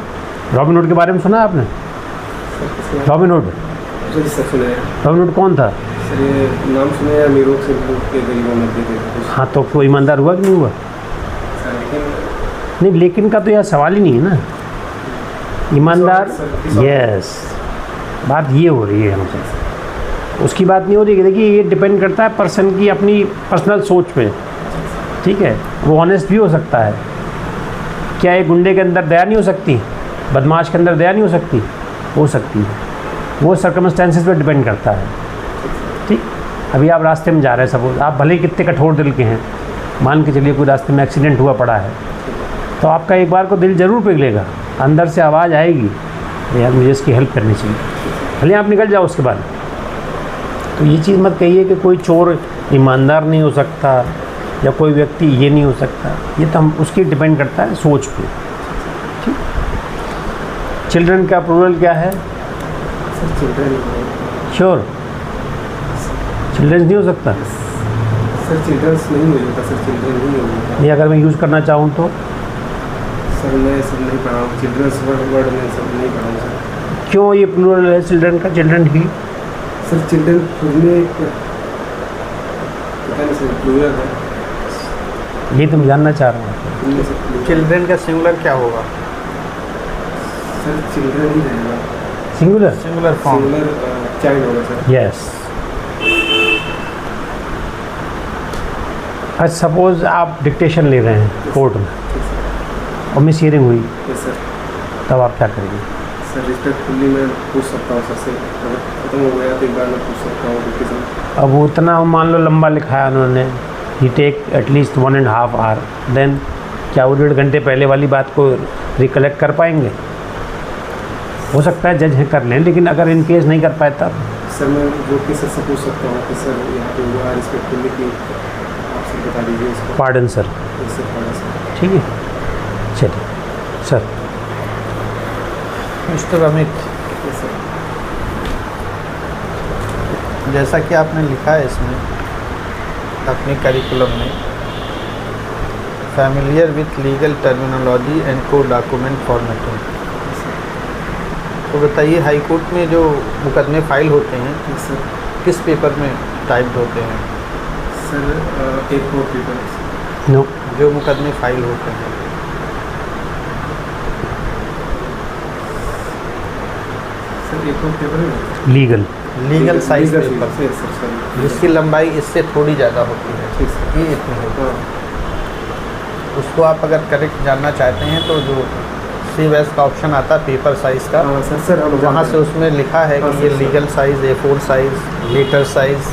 रॉबिन हुड के बारे में सुना आपने? सर किसने? Robin hood? जी सर सुना है। रॉबिन हुड कौन था? सर ये नाम सुने हैं, अमीरों से लूट के गरीबों में देते थे कुछ। हाँ, तो कोई ईमानदार हुआ कि नहीं हुआ? सर लेकिन नहीं, लेकिन का तो यह सवाल ही नहीं है ना। ईमानदार, यस, बात ये हो रही है हमसे, उसकी बात नहीं हो रही है। देखिए ये डिपेंड करता है पर्सन की अपनी पर्सनल सोच पे, ठीक है। वो ऑनेस्ट भी हो सकता है। क्या एक गुंडे के अंदर दया नहीं हो सकती? बदमाश के अंदर दया नहीं हो सकती? हो सकती है। वो सर्कमस्टेंसेस पे डिपेंड करता है, ठीक। अभी आप रास्ते में जा रहे हैं, सपोज आप भले ही कितने कठोर दिल के हैं, मान के चलिए कोई रास्ते में एक्सीडेंट हुआ पड़ा है, तो आपका एक बार को दिल ज़रूर पिघलेगा, अंदर से आवाज़ आएगी यार मुझे इसकी हेल्प करनी चाहिए, भले आप निकल जाओ उसके बाद। तो ये चीज़ मत कहिए कि कोई चोर ईमानदार नहीं हो सकता या कोई व्यक्ति ये नहीं हो सकता। ये तो हम उसकी डिपेंड करता है सोच पे, ठीक। चिल्ड्रन का प्लूरल क्या है? Sir children. श्योर? चिल्ड्रंस नहीं हो सकता? सर चिल्ड्रंस नहीं हो जाता सर, चिल्ड्रन नहीं हो जाता। ये अगर मैं यूज़ करना चाहूँ तो? सर मैं सब नहीं पढ़ा हूँ, चिल्ड्रंस वर्ड में सब नहीं पढ़ा हूँ सर। क्यों ये प्लूरल है चिल्ड्रन का? चिल्ड्रन ही सर चिल्ड्रन खुद में पता नहीं सर प्लूरल है, ये तुम जानना चाह रहे हो। इनमें से plural। चिल्ड्रन का सिंगुलर क्या होगा? सर चिल्ड्रन ही रहेगा, singular? Singular form. Singular child होगा सर। यस। आज सपोज आप डिक्टेशन ले रहे हैं कोर्ट में और मिस हियरिंग हुई, यस सर। तब आप क्या करेंगे? सर रिस्पेक्टफुली मैं पूछ सकता हूँ सर से, अगर खत्म हो गया तो एक बार मैं पूछ सकता हूँ डिक्टेशन। अब वो इतना मान लो लंबा लिखा है उन्होंने, ही टेक एटलीस्ट 1.5 आवर, देन क्या वो 1.5 घंटे पहले वाली बात को रिकलेक्ट कर पाएंगे? हो सकता है जज है कर लें, लेकिन अगर इन केस नहीं कर पाए तब? सर मैं रोक के सर से पूछ सकता हूँ कि सर यहाँ पे हुआ रिस्पेक्टफुली कि आप सर बता दीजिए इसको। Pardon sir. सर पढ़ा सर। ठीक है, चलिए सर। मिस्टर अमित, जैसा कि आपने लिखा है इसमें अपने करिकुलम में, familiar with legal terminology and को डॉक्यूमेंट फॉर्मेटिंग, तो बताइए हाई कोर्ट में जो मुकदमे फाइल होते हैं सर किस पेपर में टाइप्ड होते हैं? Sir A4 paper. नो, जो मुकदमे फाइल होते हैं सर A4 पेपर है। Legal legal size legal paper, से सर सर जिसकी लंबाई इससे थोड़ी ज़्यादा होती है, ठीक सर। ये इतनी होती है। हाँ उसको आप अगर करेक्ट जानना चाहते हैं तो जो सेव एज का ऑप्शन आता है पेपर साइज़ का, हाँ सर सर हम वहाँ से उसमें लिखा है हाँ, कि ये sir, sir. Legal size, A4 size, letter size,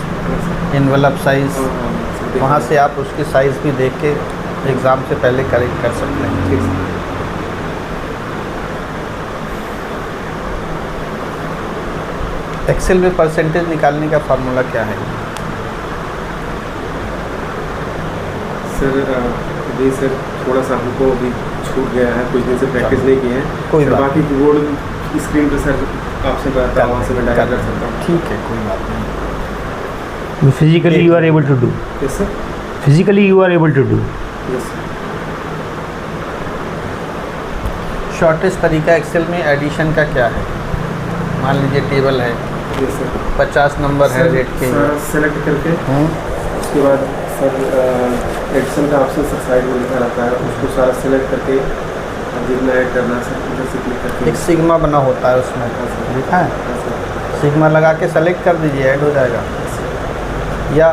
envelope size, वहाँ से आप उसकी साइज़ भी देख के एग्ज़ाम से पहले करेक्ट कर सकते हैं। ठीक सर। एक्सेल में परसेंटेज निकालने का फार्मूला क्या है? सर अभी सर थोड़ा सा हमको अभी छूट गया है, कुछ दिन से प्रैक्टिस नहीं की है। कोई सर, बात बाकी कीबोर्ड स्क्रीन पे सर आपसे बताता हूँ, वहाँ से मैं डायल कर सकता हूँ। ठीक है, कोई बात नहीं। Physically you are able to do, yes sir. Physically you are able to do. Yes sir. Shortest तरीका एक्सेल में एडिशन का क्या है? मान लीजिए टेबल है, यस सर। 50 नंबर है रेट के, सर सेलेक्ट करके उसके बाद सर एडिशन का ऑप्शन सर साइड में लिखा रहता है, उसको सारा सेलेक्ट करके जितना ऐड करना है सर उधर से क्लिक करके। एक सिग्मा बना होता है उसमें, लिखा है, हाँ सर। सिग्मा लगा के सेलेक्ट कर दीजिए, ऐड हो जाएगा। या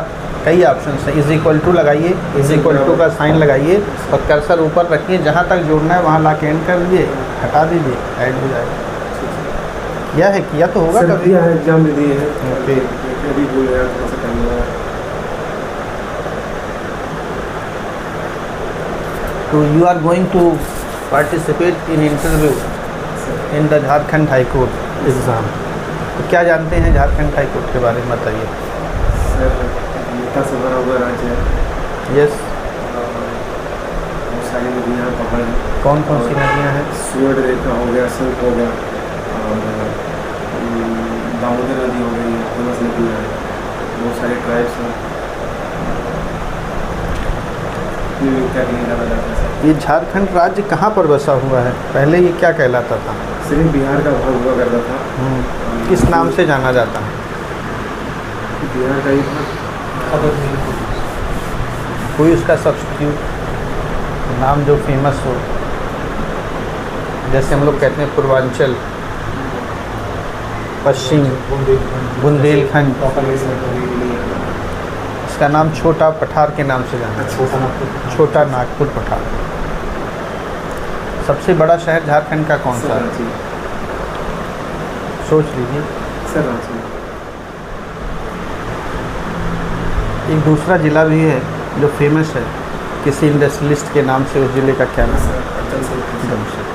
कई ऑप्शन है, इज इक्वल टू लगाइए, इज इक्वल टू का साइन लगाइए और कर्सर ऊपर रखिए, जहाँ तक जोड़ना है वहाँ ला के एंड कर दीजिए, हटा दीजिए, ऐड हो जाएगा। यह है, किया तो होगा सर कभी। दिया है, एग्जाम में दिए हैं। ओके। अभी भूल गया, थोड़ा सा टाइम लगा। तो you are going to participate in interview in the Jharkhand high court exam. तो क्या जानते हैं झारखंड हाई कोर्ट के बारे में बताइए। सर नेता से भरा हुआ राज्य है। यस, बहुत सारी नदियाँ पहाड़ हैं। कौन कौन सी नदियाँ हैं? सूर्य रेखा हो गया, शंख हो गया, और दामोदर नदी हो गई, फेमस नदियाँ हैं। बहुत सारे ट्राइब्स हैं। क्या कहीं जाना जाता है सर? ये झारखंड राज्य कहाँ पर बसा हुआ है? पहले ये क्या कहलाता था? सिर्फ बिहार का भाग हुआ करता था। किस नाम से जाना जाता है? बिहार का ही भाग कोई उसका सब्स्टिट्यूट नाम जो फेमस हो, जैसे हम लोग कहते हैं पूर्वांचल, पश्चिम, बुंदेलखंड, इसका नाम छोटा पठार के नाम से जाना जाता है। छोटा नागपुर पठार। सबसे बड़ा शहर झारखंड का कौन सा है? रांची। सोच लीजिए। सर रांची। एक दूसरा ज़िला भी है जो फेमस है किसी इंडस्ट्रियलिस्ट के नाम से, उस ज़िले का क्या नाम है? जमशेद।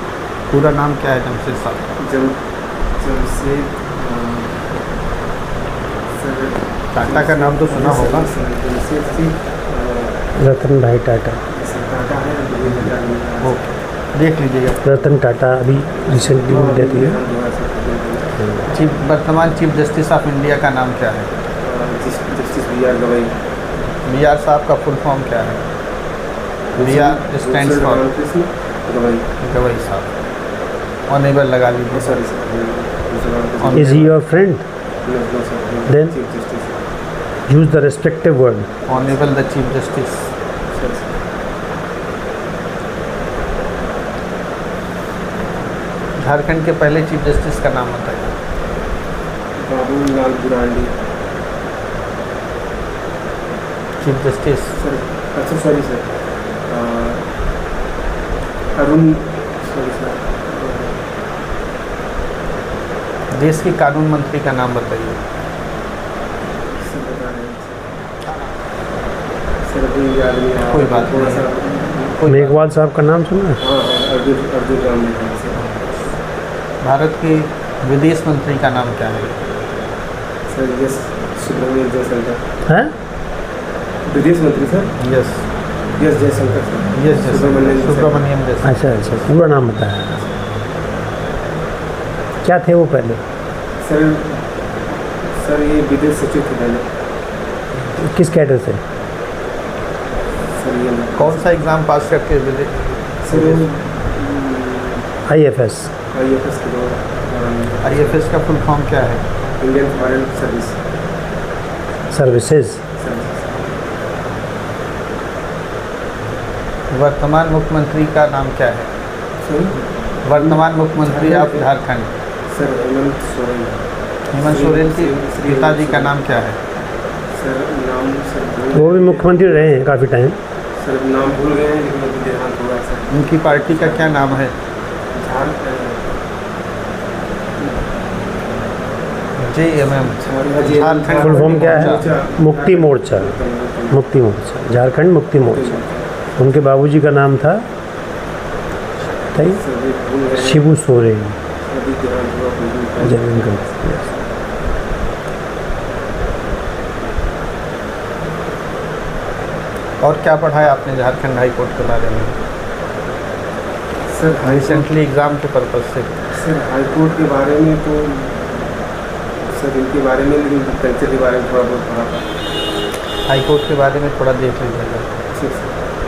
पूरा नाम क्या है जमशेद साहब? जमशेद सर टाटा का नाम तो सुना होगा। जमशेद सिंह रतन भाई टाटा, टाटा है। ओके, देख लीजिएगा। रतन टाटा अभी रिसेंटली डेथ हुई है। वर्तमान चीफ जस्टिस ऑफ इंडिया का नाम क्या है? Justice B.R. गवई। BR साहब का फुल फॉर्म क्या है? BR stands for Gavai. Gavai साहब। ऑनेबल लगा लीजिए। Sorry sir. Is he your friend? Then? Chief justice use the respective word. Honourable the chief justice. Jharkhand के पहले चीफ जस्टिस का नाम बताइए। बाबूलाल बुरांडी। चीफ जस्टिस सर अच्छा sorry sir Arun sorry sir देश के कानून मंत्री का नाम बताइए। सर बता रहे हैं सर अभी याद नहीं आ रहा। कोई बात थोड़ा नहीं। सा कोई मेघवाल साहब का नाम सुना है? हाँ अर्जुन राम मेघवाल सर। भारत के विदेश मंत्री का नाम क्या है? Sir yes Subrahmanyam Jaishankar. है? विदेश मंत्री sir. Yes, yes Jaishankar sir. Yes Subrahmanyam Subrahmanyam Jaishankar. अच्छा अच्छा, पूरा नाम बताया। क्या थे वो पहले? सर ये विदेश सचिव थे पहले। किस कैडर से? सर ये कौन सा एग्ज़ाम पास करके विदेश? Sir IFS। IFS के दौरान IFS का फुल फॉर्म क्या है? Indian foreign service services. वर्तमान मुख्यमंत्री का नाम क्या है? सर वर्तमान मुख्यमंत्री ऑफ झारखंड। सर हेमंत सोरेन। हेमंत सोरेन के पिताजी का नाम क्या है? सर नाम सर वो भी मुख्यमंत्री रहे हैं काफ़ी टाइम। सर नाम भूल गए हैं लेकिन अभी देहांत हुआ है सर। उनकी पार्टी का क्या नाम है? JMM झारखंड फुल फॉर्म क्या है? मुक्ति मोर्चा। मुक्ति मोर्चा, झारखंड मुक्ति मोर्चा। उनके बाबूजी का नाम था शिबू सोरेन। जमीन का और क्या पढ़ा है आपने झारखंड हाई कोर्ट के बारे में? सर रिसेंटली एग्ज़ाम के पर्पज से। सर हाई कोर्ट के बारे में तो सर इनके बारे में, लेकिन कल्चर के बारे में थोड़ा बहुत पढ़ा था। हाई कोर्ट के बारे में थोड़ा देख लीजिएगा। ठीक सर।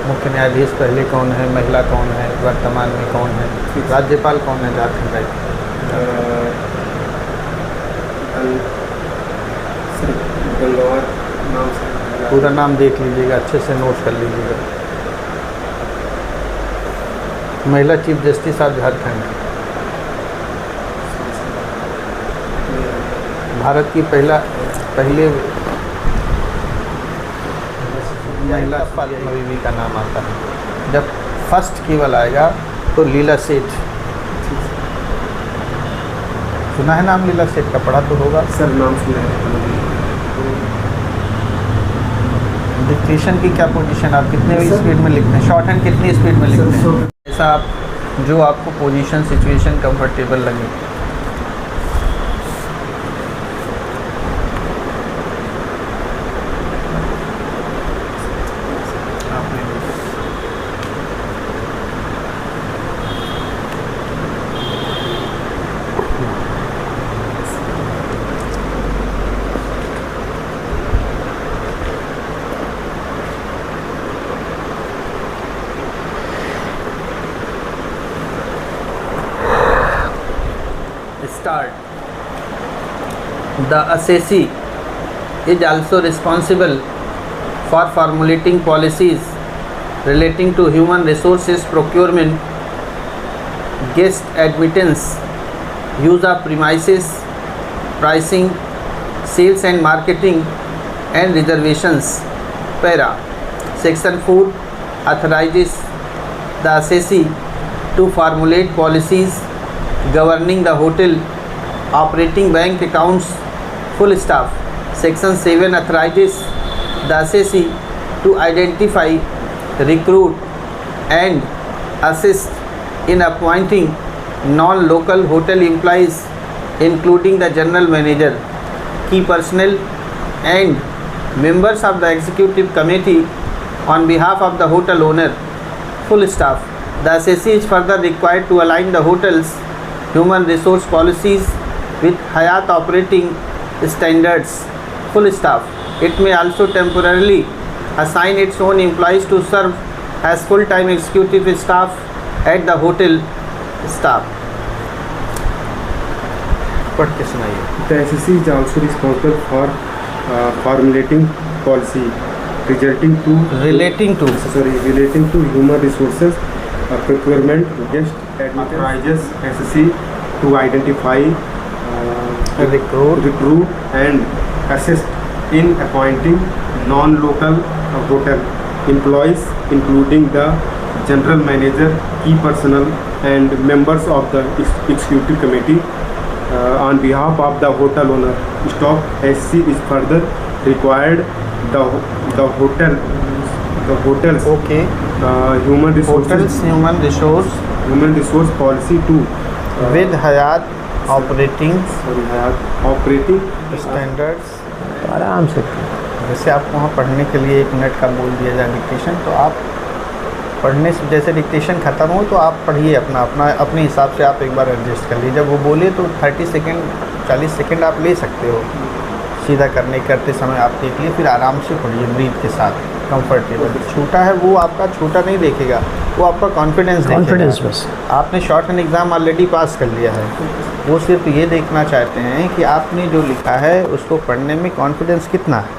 मुख्य न्यायाधीश पहले कौन है, महिला कौन है, वर्तमान में कौन है, राज्यपाल कौन है झारखंड का? सर गंगवार नाम से पूरा नाम देख लीजिएगा, अच्छे से नोट कर लीजिएगा। महिला chief justice of Jharkhand, Bharat की पहले महिला फातिमा बीवी का नाम आता है। जब फर्स्ट केवल आएगा तो लीला सेठ। सुना है नाम लीला सेठ का? पढ़ा तो होगा सर। नाम सुना है। डिक्टेशन की क्या पोजीशन, आप कितने स्पीड में लिखते हैं? शॉर्ट हैंड कितनी स्पीड में लिखते हैं? ऐसा आप जो आपको पोजीशन सिचुएशन कंफर्टेबल लगे। Start. The assessee is also responsible for formulating policies relating to human resources procurement, guest admittance, use of premises, pricing, sales and marketing, and reservations. Para. Section 4 authorizes the assessee to formulate policies governing the hotel, operating bank accounts, full staff. Section 7 authorizes the assessee to identify, recruit and assist in appointing non-local hotel employees including the general manager, key personnel and members of the executive committee on behalf of the hotel owner, full staff. The assessee is further required to align the hotel's human resource policies with Hyatt operating standards, full staff. It may also temporarily assign its own employees to serve as full-time executive staff at the hotel staff. पढ़ के सुनाइए। The assessee is also responsible for formulating policy relating to human resources procurement, guest admittance. Authorizes assessee to identify, recruit and assist in appointing non-local hotel employees including the general manager, key personnel and members of the executive committee on behalf of the hotel owner. Stop. SC is further required the hotels Okay. human resources Human resource policy to with Hyatt operating operating standards. आराम से। जैसे आपको वहाँ पढ़ने के लिए 1 minute का बोल दिया जाए डिक्टेशन, तो आप पढ़ने से जैसे डिक्टेशन ख़त्म हो तो आप पढ़िए अपने हिसाब से आप एक बार एडजस्ट कर लीजिए। जब वो बोले तो 30 सेकेंड 40 सेकेंड आप ले सकते हो सीधा करते समय आप देख लिए, फिर आराम से पढ़िए ब्रीथ के साथ कंफर्टेबल। छोटा है वो आपका छोटा नहीं देखेगा, वो आपका कॉन्फिडेंस बस। आपने short hand exam already pass कर लिया है, वो सिर्फ ये देखना चाहते हैं कि आपने जो लिखा है उसको पढ़ने में कॉन्फिडेंस कितना है।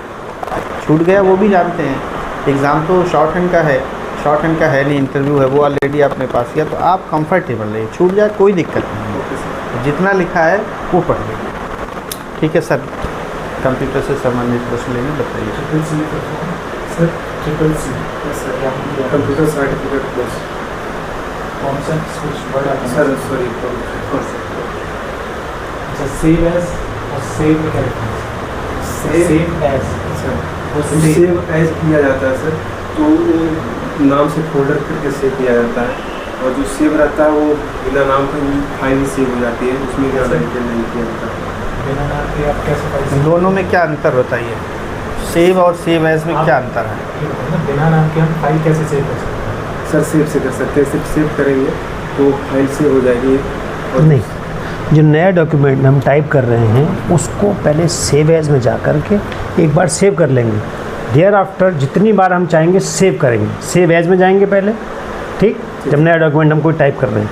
छूट गया वो भी जानते हैं, एग्ज़ाम तो शॉर्ट हैंड का है नहीं, इंटरव्यू है, वो ऑलरेडी आपने पास किया, तो आप कंफर्टेबल रहिए, छूट जाए कोई दिक्कत नहीं है, जितना लिखा है वो पढ़िए। ठीक है सर, कंप्यूटर से संबंधित प्रश्न लेंगे, बताइए। Sir triple C computer certificate course कौन सा कुछ वर्ड आता है सर, सॉरी अच्छा, सेव एज और सेव में क्या लिखना है? सेव एज और सेव एज किया जाता है सर, तो वो नाम से फोल्डर करके सेव किया जाता है, और जो सेव रहता है वो बिना नाम के फाइल सेव हो जाती है, उसमें ज़्यादा डिटेल नहीं किया जाता है। बिना नाम के आप कैसे फाइल? दोनों में क्या अंतर बताइए, सेव और सेव एज में क्या अंतर है? बिना नाम के हम फाइल कैसे सेव कर सकते हैं? सर सेव से कर सकते हैं, सिर्फ सेव करेंगे तो फाइल सेव हो जाएगी। और नहीं, जो नया डॉक्यूमेंट हम टाइप कर रहे हैं उसको पहले सेव एज में जा कर के एक बार सेव कर लेंगे, देयर आफ्टर जितनी बार हम चाहेंगे सेव करेंगे। सेव एज में जाएंगे पहले, ठीक? जब नया डॉक्यूमेंट हम कोई टाइप कर रहे हैं,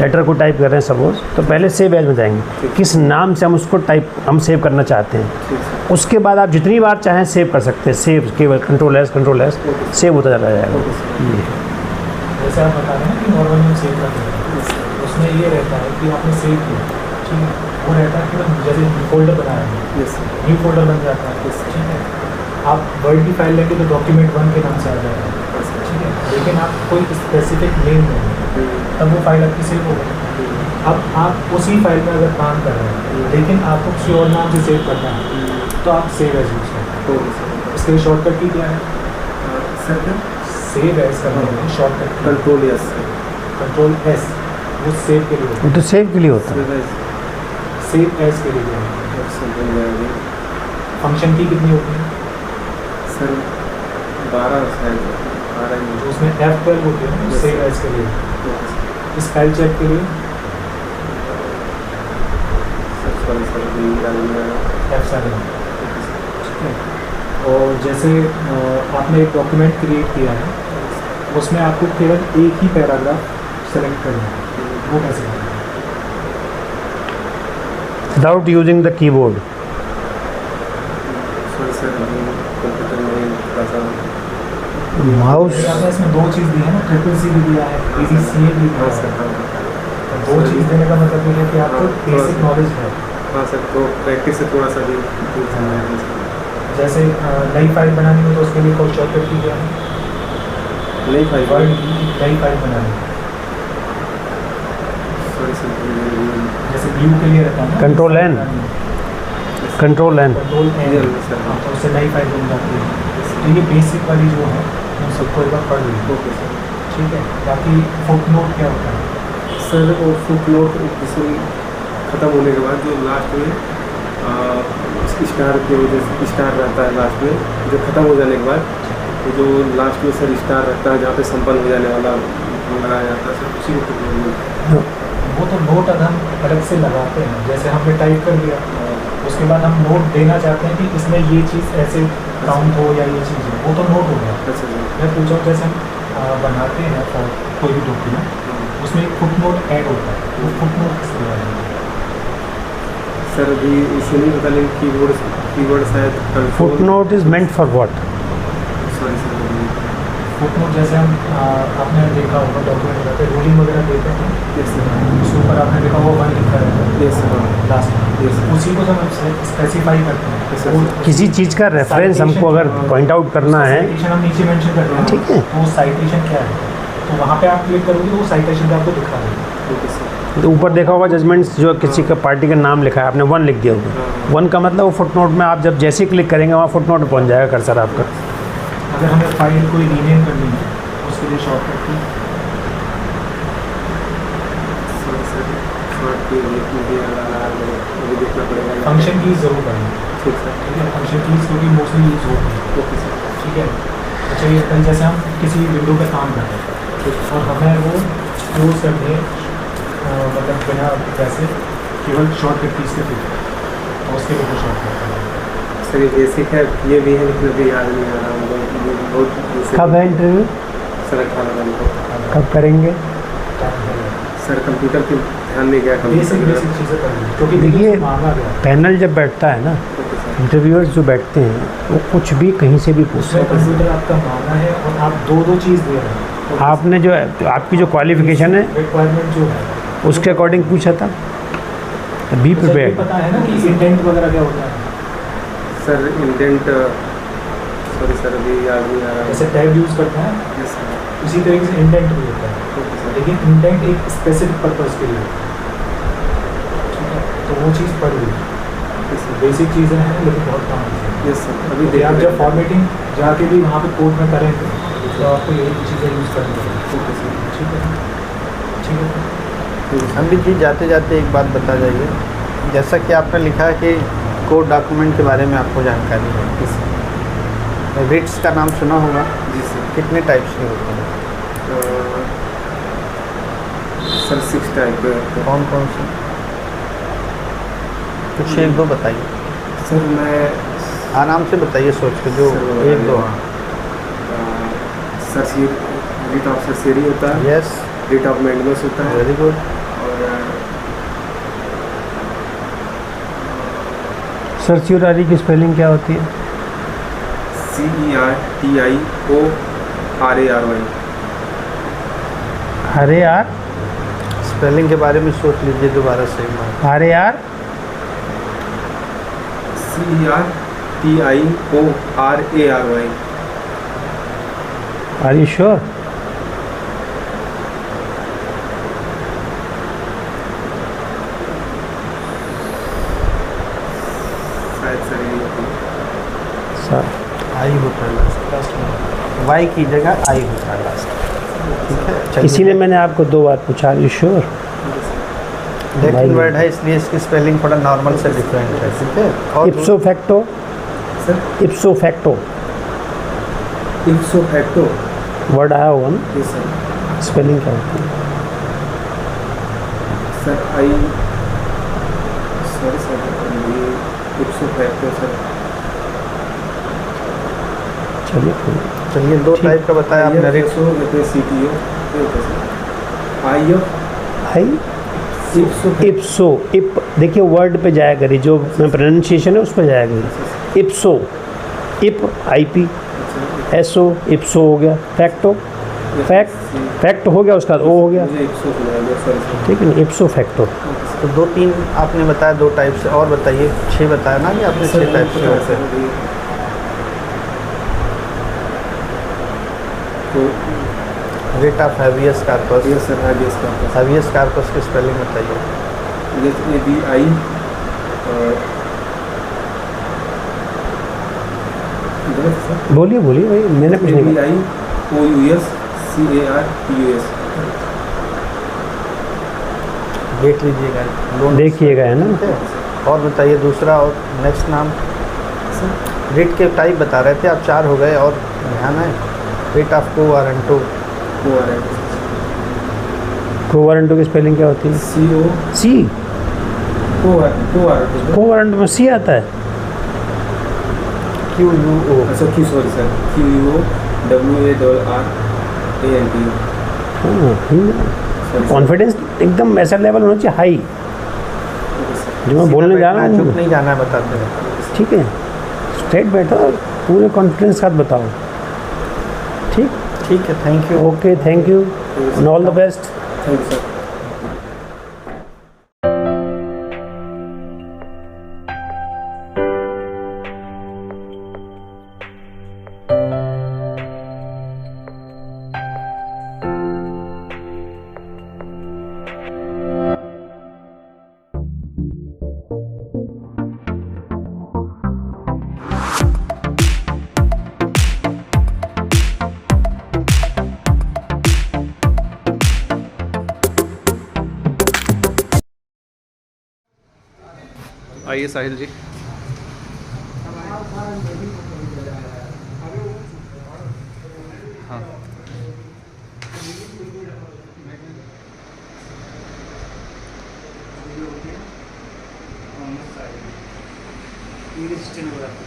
लेटर को टाइप कर रहे हैं सपोज, तो पहले सेव एज में जाएंगे, किस नाम से हम उसको हम सेव करना चाहते हैं, उसके बाद आप जितनी बार चाहें सेव कर सकते हैं। सेव केवल कंट्रोल एस सेव होता चला जाएगा। जैसे आप बता रहे हैं कि नॉर्मली हम सेव करते हैं, उसमें ये रहता है कि आपने सेव किया, ठीक है, वो रहता है कि हम जैसे फोल्डर बना रहे हैं, न्यू फोल्डर बन जाता है, ठीक है। आप वर्ड की फाइल लेके तो डॉक्यूमेंट 1 के नाम से आ जाएगा, ठीक है, लेकिन आप कोई स्पेसिफिक नेम देंगे तब वो फाइल आपकी सेव होगी। अब आप उसी फाइल में अगर काम कर रहे हैं लेकिन आपको किसी और नाम से सेव करना है तो आप सेव एज यूज करें। इसके शॉर्टकट की क्या है सर? सेव एज करने में शॉर्टकट कंट्रोल एस वो सेव के लिए होता वो तो सेव के लिए होता है। है, सेव एज के लिए होता है। फंक्शन की कितनी होती है सर? 12 शायद 12 जो उसमें F12 होती है ना, सेव एज के लिए। स्पेल चेक के लिए F7, ठीक है। और जैसे आपने एक डॉक्यूमेंट क्रिएट किया है, उसमें आपको केवल एक ही पैराग्राफ सेलेक्ट करना है, वो कैसे करना है? Without using the keyboard. Mouse जैसे आपने इसमें 2 चीज़ दी है ना, ट्रिपल सी भी दिया है, ADCA भी दिया है, तो 2 चीज़ देने का मतलब ये है कि आपको बेसिक नॉलेज है। हाँ सर, तो प्रैक्टिस से थोड़ा सा भी जैसे नई फाइल बनानी हो तो उसके लिए कोई शॉर्टकट की गया है, नहीं फाइल वर्ड की नई फाइल बनानी, सॉरी सर, जैसे व्यू के लिए रहता है ना, control N। Control N, sir. हाँ, तो उससे नई फाइल बन जाती है। तो ये बेसिक वाली जो है उन सबको एक बार पढ़ लीजिए, ओके सर। ठीक है। बाकी फुटनोट क्या होता है? सर वो फुटनोट जैसे ख़त्म होने के बाद जो लास्ट में स्टार की वजह से स्टार रहता है लास्ट में, जो ख़त्म हो जाने के बाद तो जो लास्ट में सर स्टार रहता है जहाँ पे संपन्न हो जाने वाला लगाया जाता है सर, उसी को फुटनोट। वो तो नोट अगर हम अलग से लगाते हैं, जैसे हमने टाइप कर दिया उसके बाद हम नोट देना चाहते हैं कि इसमें ये चीज़ ऐसे काउंट हो या ये चीज़ हो, वो तो नोट हो गया। अच्छा सर, मैं पूछा हूँ जैसे हम बनाते हैं फॉर कोई भी डॉक्यूमेंट, उसमें एक फुटनोट ऐड होता है, वो फुटनोट किस लिए है? सर अभी इसे नहीं पता, लेकिन कीवर्ड शायद footnote is meant for what? Sorry sir, footnote जैसे हम आपने देखा होगा डॉक्यूमेंट बनाते हैं, रूलिंग वगैरह देते हैं, यस सर, उसके ऊपर आपने देखा होगा 1 लिखा रहता है यस सर, लास्ट में, यस सर। उसी को जब हम स्पेसिफाई करते Yes, हैं, sir. वो किसी चीज़ का रेफरेंस हमको अगर पॉइंट आउट करना है, साइटेशन हम नीचे मेंशन करते हैं, ठीक है। तो वो साइटेशन क्या है, तो वहाँ पे आप क्लिक करोगे तो वो साइटेशन पे आपको दिखा देगा। Okay sir. तो ऊपर देखा होगा जजमेंट्स जो किसी का पार्टी का नाम लिखा है, आपने 1 लिख दिया होगा, 1 का मतलब वो फुटनोट में आप जब जैसे ही क्लिक करेंगे वहाँ फुटनोट में पहुँच जाएगा कर्सर आपका। अगर हमें फाइल कोई रीनेम करनी है उसके लिए शॉर्टकट की सॉरी सर, शॉर्ट की अभी देखना पड़ेगा। फंक्शन की ज़रूर करनी है, ठीक सर, ठीक है। फंक्शन कीज़ क्योंकि मोस्टली यूज़ होती है, ओके सर, ठीक है। अच्छा ये कल जैसे हम किसी विंडो पे काम कर रहे हैं और हमें वो क्लोज करनी है मतलब बिना पैसे केवल शॉर्टकट फीस के थ्रू और उसके लिए शॉर्ट करते हैं। सर ये बेसिक है, ये भी है लेकिन अभी याद नहीं आ रहा हमको, ये बहुत basic कब है इंटरव्यू? सर 18 तारीख को। कब करेंगे? सर कंप्यूटर के ध्यान नहीं गया, बेसिक कंप्यूटर चीज़ें करनी क्योंकि देखिए, देखिए मांगा गया पैनल जब बैठता है ना, इंटरव्यूअर्स जो बैठते हैं वो कुछ भी कहीं से भी पूछ उसमें सकते हैं। कंप्यूटर आपका मांगा है और आप दो चीज़ दे रहे हैं। आपने जो आपकी जो क्वालिफिकेशन है रिक्वायरमेंट जो है उसके अकॉर्डिंग पूछा था, बी तो सर ये प्रिपेयर्ड। पता है ना कि इंटेंट वगैरह क्या होता है। सर इंटेंट, सॉरी सर अभी याद नहीं आ रहा। जैसे टैग यूज़ करते हैं यस सर, उसी तरीके से इंटेंट भी होता है, ओके सर, लेकिन इंटेंट एक स्पेसिफिक पर्पज़ के लिए, ठीक है, तो वो चीज़ पढ़ ली। बेसिक चीज़ें हैं लेकिन बहुत काम की है। यस सर, अभी अभी आप देख जब फॉर्मेटिंग जाके भी वहाँ पे कोड में करेंगे तो आपको यही चीज़ें यूज़ करनी पड़ेगी। ओके सर, ठीक है, ठीक है। अमित जी जाते जाते एक बात बता जाइए, जैसा कि आपने लिखा है कि कोड डॉक्यूमेंट के बारे में आपको जानकारी है, यस सर, रिट्स का नाम सुना होगा, जी सर। कितने टाइप्स के होते हैं? सर 6 टाइप के होते हैं। कौन कौन से? कुछ एक दो बताइए, सर मैं आराम से बताइए सोच के, जो सर, एक दो। हाँ, सर रिट ऑफ सरसेरी होता है, यस, रिट ऑफ मैंडमस होता है, वेरी गुड। और सर्च्योरारी की स्पेलिंग क्या होती है? CERTIORARY। अरे यार, स्पेलिंग के बारे में सोच लीजिए दोबारा से एक बार। अरे यार, CERTIORARY। Are you sure? शायद सर यही होती है। सर आई होता है लास्ट में, वाई की जगह आई होता है लास्ट, ठीक है। चलिए, इसीलिए मैंने आपको 2 बार पूछा, आर यू श्योर? लेकिन वर्ड है इसलिए इसकी स्पेलिंग थोड़ा नॉर्मल से डिफरेंट है, ठीक है। और इप्सो facto, sir इप्सो facto इप्सो facto, word आया होगा ना, जी सर। स्पेलिंग क्या होती है? सर आई, सॉरी सर, ये इप्सो फैक्टो सर। चलिए कोई नहीं। चलिए 2 ठीक। टाइप का बताया आपने, रिट्स। CTO, आई भाई इप्सो, इप देखिए वर्ड पे जाया करिए, जो प्रोनाउंसिएशन है उस पर जाया करिए। इप्सो, इप IP, SO इप्सो हो गया, फैक्टो फैक्ट हो गया, उसका O हो गया, मुझे इप्सो सुनाया, सॉरी सर। ठीक है ना, इप्सो फैक्टो। तो 2-3 आपने बताया, 2 टाइप से, और बताइए। 6 बताया ना कि आपने 6 टाइप से होते हैं। तो writ of habeas corpus, yes sir, habeas corpus, habeas corpus की स्पेलिंग बताइए। ABI बोलिए बोलिए भाई, मैंने कुछ नहीं कहा। ABI OUS CARPUS। देख लीजिएगा, लोन देखिएगा, है ना। ठीक है। और बताइए दूसरा, और नेक्स्ट नाम। रिट के टाइप बता रहे थे आप, 4 हो गए, और ध्यान है। रिट ऑफ को वारंटो, को वारंटो की स्पेलिंग क्या होती है? CO सी, को को वारंटो में सी आता है। QUO, अच्छा Q, sorry sir, QUOWARANT। Confidence एकदम ऐसा लेवल होना चाहिए हाई, जो मैं बोलने जा रहा चुप हूँ, नहीं जाना है, बताते हैं। ठीक है। स्ट्रेट बैठो, पूरे कॉन्फिडेंस के साथ बताओ, ठीक। ठीक है, thank you. Okay, thank you and all the best. Thank you sir. आइए साहिल जी। हाँ, English stenography.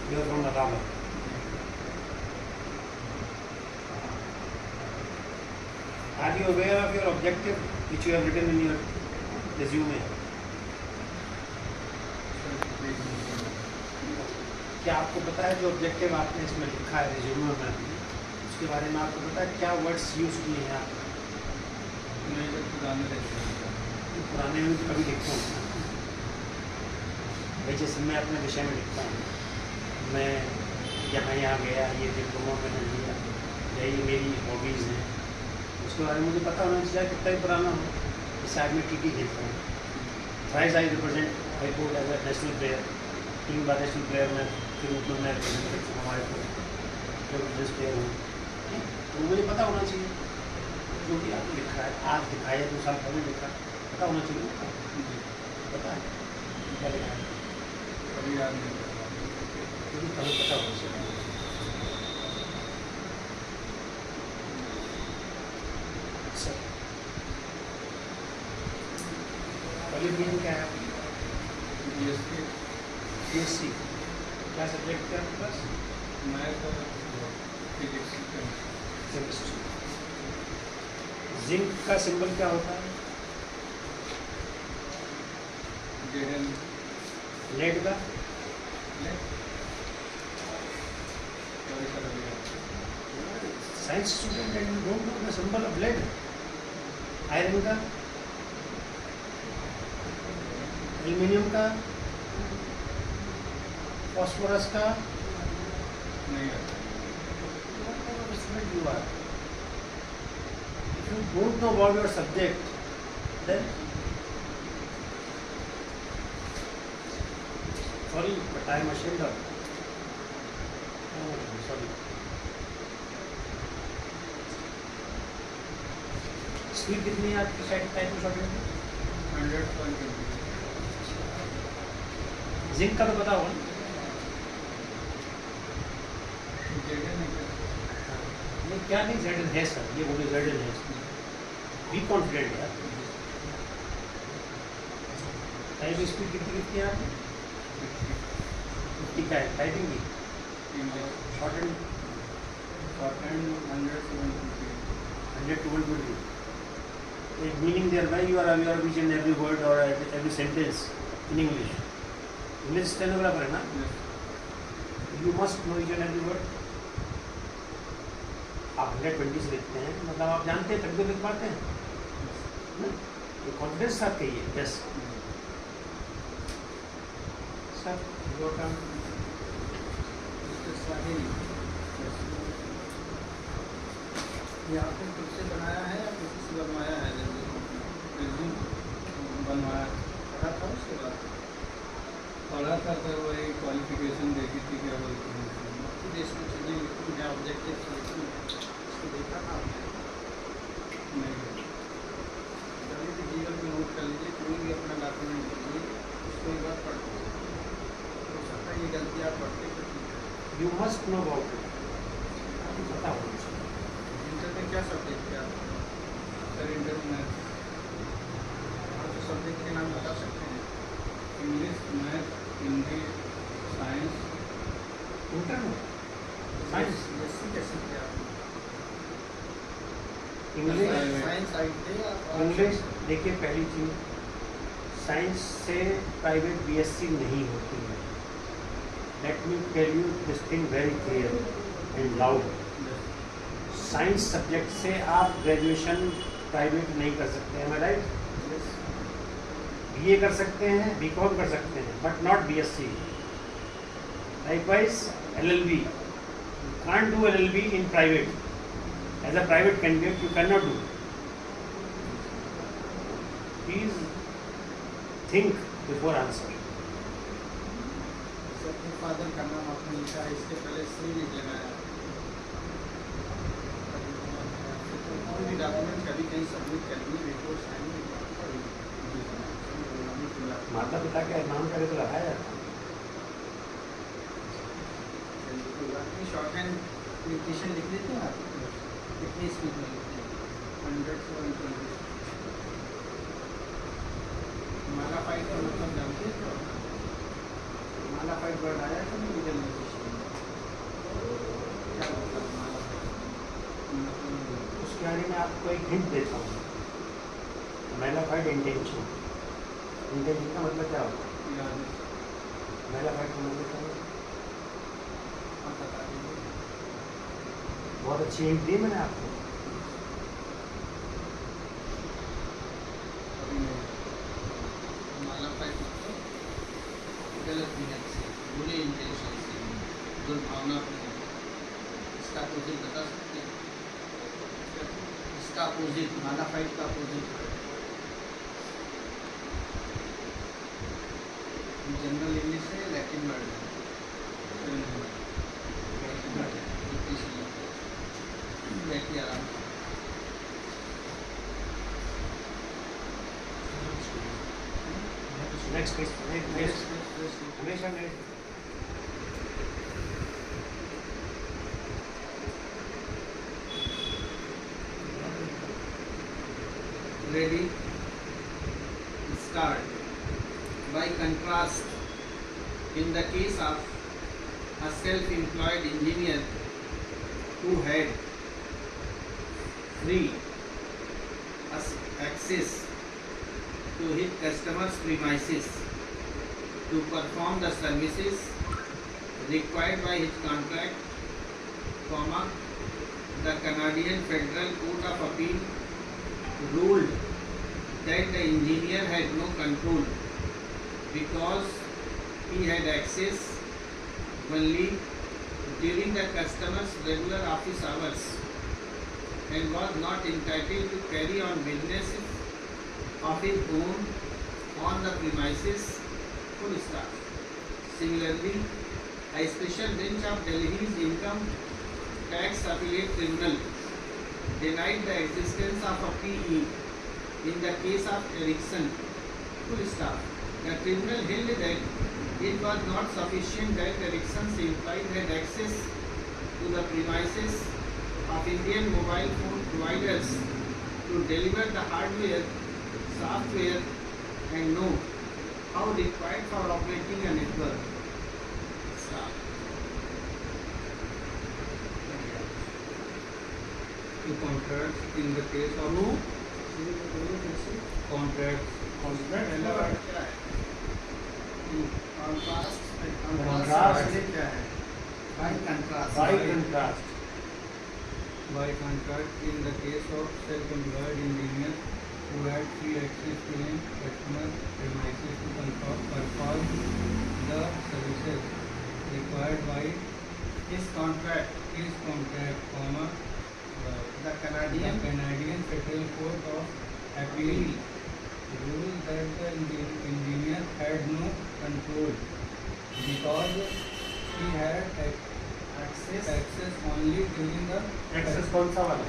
You are from Alabama. Are you aware of your objective which you have written in your resume? क्या आपको पता है जो objective आपने इसमें लिखा है रिज्यूमे में, उसके बारे में आपको पता है क्या वर्ड्स यूज़ किए हैं आप? पुराने में तो कभी लिखता हूँ भाई, जैसे मैं अपने विषय में लिखता हूँ, मैं यहाँ गया, ये डिप्लोमा मैंने लिया, या ये मेरी हॉबीज़ हैं, उसके बारे में मुझे पता होना चाहिए कितना ही पुराना हो। इस आज में टी खेलता हूँ, thrice I represent high court as a national player, 3 बार नेशनल प्लेयर में के रूप में मैं रिप्रेजेंट हमारे को प्लेयर हूँ। तो मुझे पता होना चाहिए जो कि आपने लिखा है, आज दिखाया 2 साल पहले लिखा, पता होना चाहिए। पता है क्या लिखा है? कभी याद नहीं, क्योंकि कभी पता होना चाहिए। क्वालिफिकेशन क्या है? BSc क्या सब्जेक्ट है आपके पास? मैथ और फिजिक्स, केमिस्ट्री। जिंक का सिंबल क्या होता है? लेड का? Science student and you don't know the symbol of lead. Iron का? एल्युमिनियम का? फॉस्फोरस का? नहीं। you are. If you don't know about your subject, then sorry, but I am ashamed of. Oh, sorry. Speed कितनी है आपकी side type में short में? 100. Zinc का तो पता होगा ना? नहीं, क्या नहीं, ZN है सर, ये बोले ZN है, बी कॉन्फिडेंट यार। टाइप स्पीड कितनी है आपकी? 50 का है। टाइपिंग की short and 100 to 120. Meaning thereby you are aware of each and every word or every sentence in English. English stenographer है ना? You must know each and every word. आप 120 से लिखते हैं, मतलब आप जानते हैं तभी तो लिख पाते हैं ना? ये कॉन्फिडेंस आपका ही है। Yes sir, your turn. ये आपने खुद से बनाया है या किसी से बनवाया है? बनवाया पढ़ा था, उसके बाद पढ़ा था तो वही क्वालिफिकेशन देखी थी, क्या बोलते हैं इसमें चीज़ें लिखूँ या ऑब्जेक्टिव इसको देखा था नहीं? कभी भी जीवन में नोट कर लीजिए, कोई भी अपना डॉक्यूमेंट लीजिए, उसको एक बार पढ़ लीजिए, हो सकता है ये गलती आप पढ़ते तो ठीक है। You must know about it, पता होना चाहिए। इंटर में क्या सब्जेक्ट है आपका? सर इंटर में आप तो सब्जेक्ट के नाम बता सकते हैं? English, math, Hindi, science. Inter में साइंस BSc कैसे किया आपने? इंग्लिश साइंस साइड थे या इंग्लिश देखिए, पहली चीज़ साइंस से प्राइवेट BSc नहीं होती है। Let me tell you this thing very clear and loud. Science subject से आप ग्रेजुएशन प्राइवेट नहीं कर सकते हैं, मैं राइट? BA कर सकते हैं, BCom कर सकते हैं, but not BSc। Likewise, LLB. You can't do LLB in private. As a private candidate, you cannot do. Please think before answering. अपने फादर का नाम आपने लिखा है, इसके पहले श्री नहीं लगाया। कोई भी डॉक्यूमेंट कभी कहीं सबमिट करनी, रिपोर्ट साइन माता पिता के नाम करे तो लगाया जाता है। शॉर्ट हैंड इक्वेशन लिख लेते हैं आप कितनी स्पीड में लिखते हैं 100 से 120 मालाफाइड का मतलब जानते हैं क्या मालाफाइड वर्ड आया था ना मीडियम क्या मतलब मालाफाइड उसके आगे मैं आपको एक हिंट देता हूँ। मैलाफाइड इंटेंशन, इंटेंशन का मतलब क्या होता है? मैलाफाइड का मतलब क्या होता है? बहुत अच्छी हिंट दी मैंने आपको। मालाफाइड मतलब गलत नियत से बुरे इंटेंशन से दुर्भावना इसका अपोजिट बता सकते हैं? इसका अपोजिट मालाफाइड का अपोजिट जनरल इंग्लिश है लैटिन वर्ड है बैठिए आराम से नेक्स्ट हमेशा next ready start. By contrast, in the case of a self-employed engineer who had free access to his customers' premises to perform the services required by his contract, the Canadian Federal Court of Appeal ruled that the engineer had no control because he had access only during the customer's regular office hours and was not entitled to carry on business of his own on the premises. Full stop. Similarly, a special bench of Delhi's income tax appellate tribunal denied the existence of a PE in the case of Ericsson. Full stop. The tribunal held that it was not sufficient that Ericsson's employees had access to the premises of Indian mobile phone providers to deliver the hardware, software and know how required for operating a network. Stop. To contract in the case of contract contrast क्या है by contrast in the case of self-employed engineer who had free access to an customer premises to perform the services required by his contract, the Canadian Federal Court of Appeal ruled that the engineer had no control because he had access only during the access कौन सा वाला?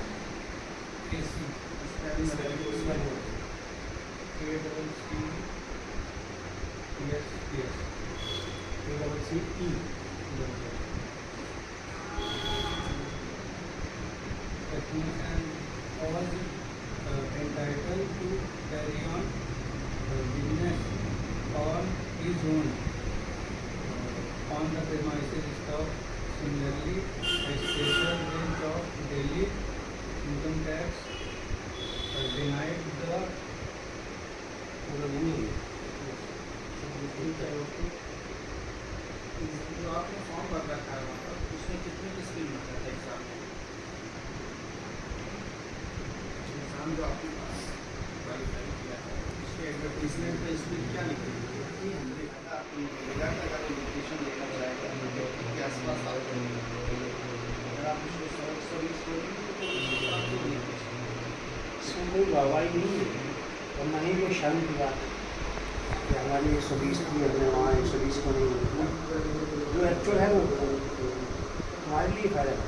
Technician was entitled to carry on business on his own on the premises of. Similarly, a special bench of Delhi income tax denied the जो आपने form भर रखा है वहाँ पर उसमें कितने की स्किल मतलब है एग्जाम में एग्जाम जो आपके पास क्वालिफाई किया है उसके एडवर्टीजमेंट पे स्किल क्या लिखी है आपको मिलेगा कि अगर एजुकेशन लेना चाहेगा के आसपास अगर आप उसको सर्विस करोगे इसमें कोई गवाही नहीं है और ना ही कोई शर्म की बात है कि हमारी 120 थी हमने वहाँ 120 को नहीं जो एक्चुअल है वो हमारे लिए फायदा है।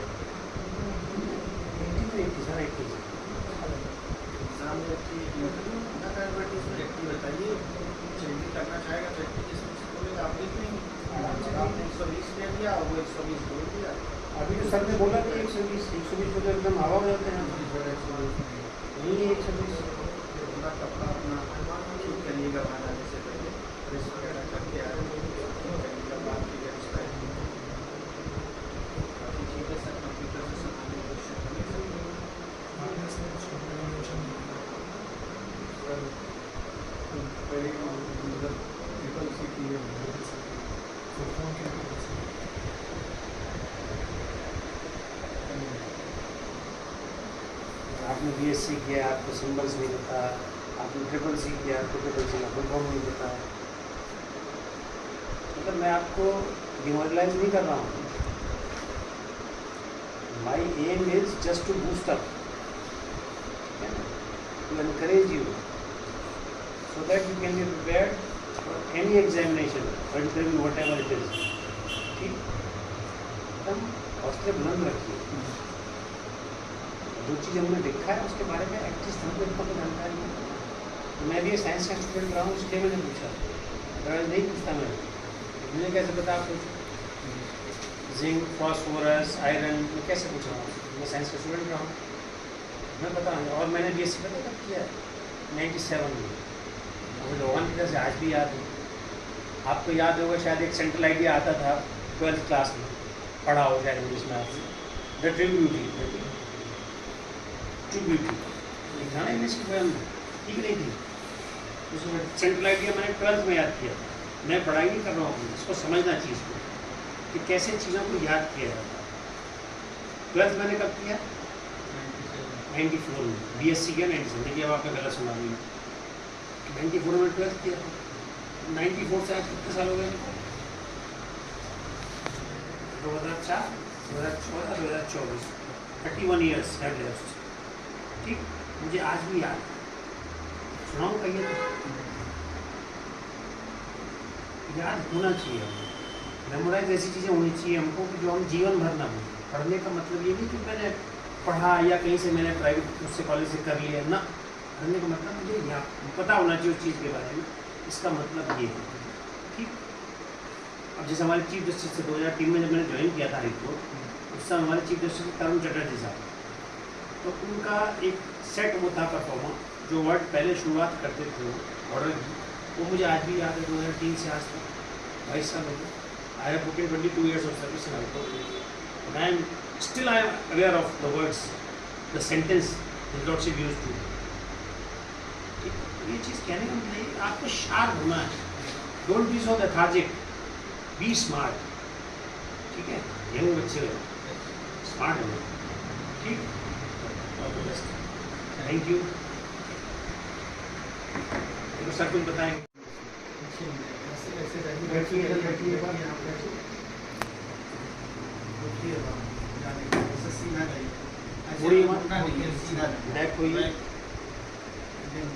सर एग्जाम एडवर्टीजमेंट बताइए चेंज करना चाहेगा तो बोलेगा आप देख लेंगे आपने 120 ले लिया और वो 120 बोल दिया अभी तो सर ने बोला कि 120 तो एकदम हवा हो जाते हैं। नहीं है 120। अपना कपड़ा अपना ठीक करिएगा बाहर आने से पहले, प्रेस वगैरह करके आ करिएगा बाहर की वेबसाइट काफ़ी चीज़ें सब कंप्यूटर से समझने की कोशिश पहले मतलब ट्रिपल सी क्लियर आपने BSc किया, आपको सिंबल्स नहीं पता, आपने ट्रिपल सी किया, आपको ट्रिपल सी का फुल फॉर्म नहीं पता। मतलब मैं आपको डिमोरलाइज नहीं कर रहा हूँ। My aim is just to boost up, to encourage you so that you can be prepared for any examination और interview whatever it is. ठीक, एकदम हौसले बुलंद रखिए। जो चीज़ हमने देखा है उसके बारे में एटलीस्ट हमको इतना तो जानकारी है। मैं भी साइंस का स्टूडेंट रहा हूँ, इसलिए मैंने पूछा, अदरवाइज नहीं पूछता मैं। मुझे कैसे पता आप कुछ जिंक, फॉस्फोरस, आयरन, मैं कैसे पूछ रहा हूँ? मैं साइंस का स्टूडेंट रहा हूँ, मैं पता नहीं। और मैंने BSc पता कब किया है? 97 में। मुझे भगवान की तरह से आज भी याद है। आपको याद होगा शायद एक सेंट्रल आइडिया आता था 12th क्लास में, पढ़ा हो शायद इंग्लिश में आपसे, the true beauty. True beauty एक था ना इंग्लिश की पोएम, ठीक नहीं थी? उसमें सेंट्रल आइडिया मैंने 12th में याद किया। मैं पढ़ाई नहीं कर रहा हूँ, इसको समझना चाहिए इसको कि कैसे चीज़ों को याद किया जाता है। 12th मैंने कब किया? 94 में। BSc किया 97। देखिए अब आपने गलत सुना नहीं, 94 में 12th किया। 94 से आज कितने साल हो गए? 2004, 2014, 2024, 31 ईयर्स हैव लेफ्ट। ठीक, मुझे आज भी याद। सुनाऊँ कहिए? याद होना चाहिए, मेमोराइज ऐसी चीज़ें होनी चाहिए हमको कि जो हम जीवन भर ना भूलें। पढ़ने का मतलब ये नहीं कि मैंने पढ़ा या कहीं से मैंने प्राइवेट उससे कॉलेज से कर लिया ना। पढ़ने का मतलब मुझे यहाँ पता होना चाहिए उस चीज़ के बारे में, इसका मतलब ये है। ठीक, अब जैसे हमारे चीफ जस्टिस से 2003 में जब मैंने ज्वाइन किया था हाईकोर्ट, उस समय हमारे चीफ जस्टिस तरुण चटर्जी साहब, तो उनका एक सेट वो था परफॉर्मर, जो वर्ड पहले शुरुआत करते थे ऑर्डर की, वो मुझे आज भी याद है। 2003 से आज तक 22 साल हो गए। I have put in 22 years of service in High Court, and I am still aware of the words, the sentence his lordship used to. ठीक, ये चीज़ कहने का मतलब है आपको शार्प होना है। Don't be so lethargic, be smart. ठीक है, यंग बच्चे हो, स्मार्ट हो। ठीक, all the best, thank you. तो सर कुछ बताएंगे? बैठिए, इधर बैठिए, सीधा जाइए, मुड़िए मत, सीधा बैक होइए। नहीं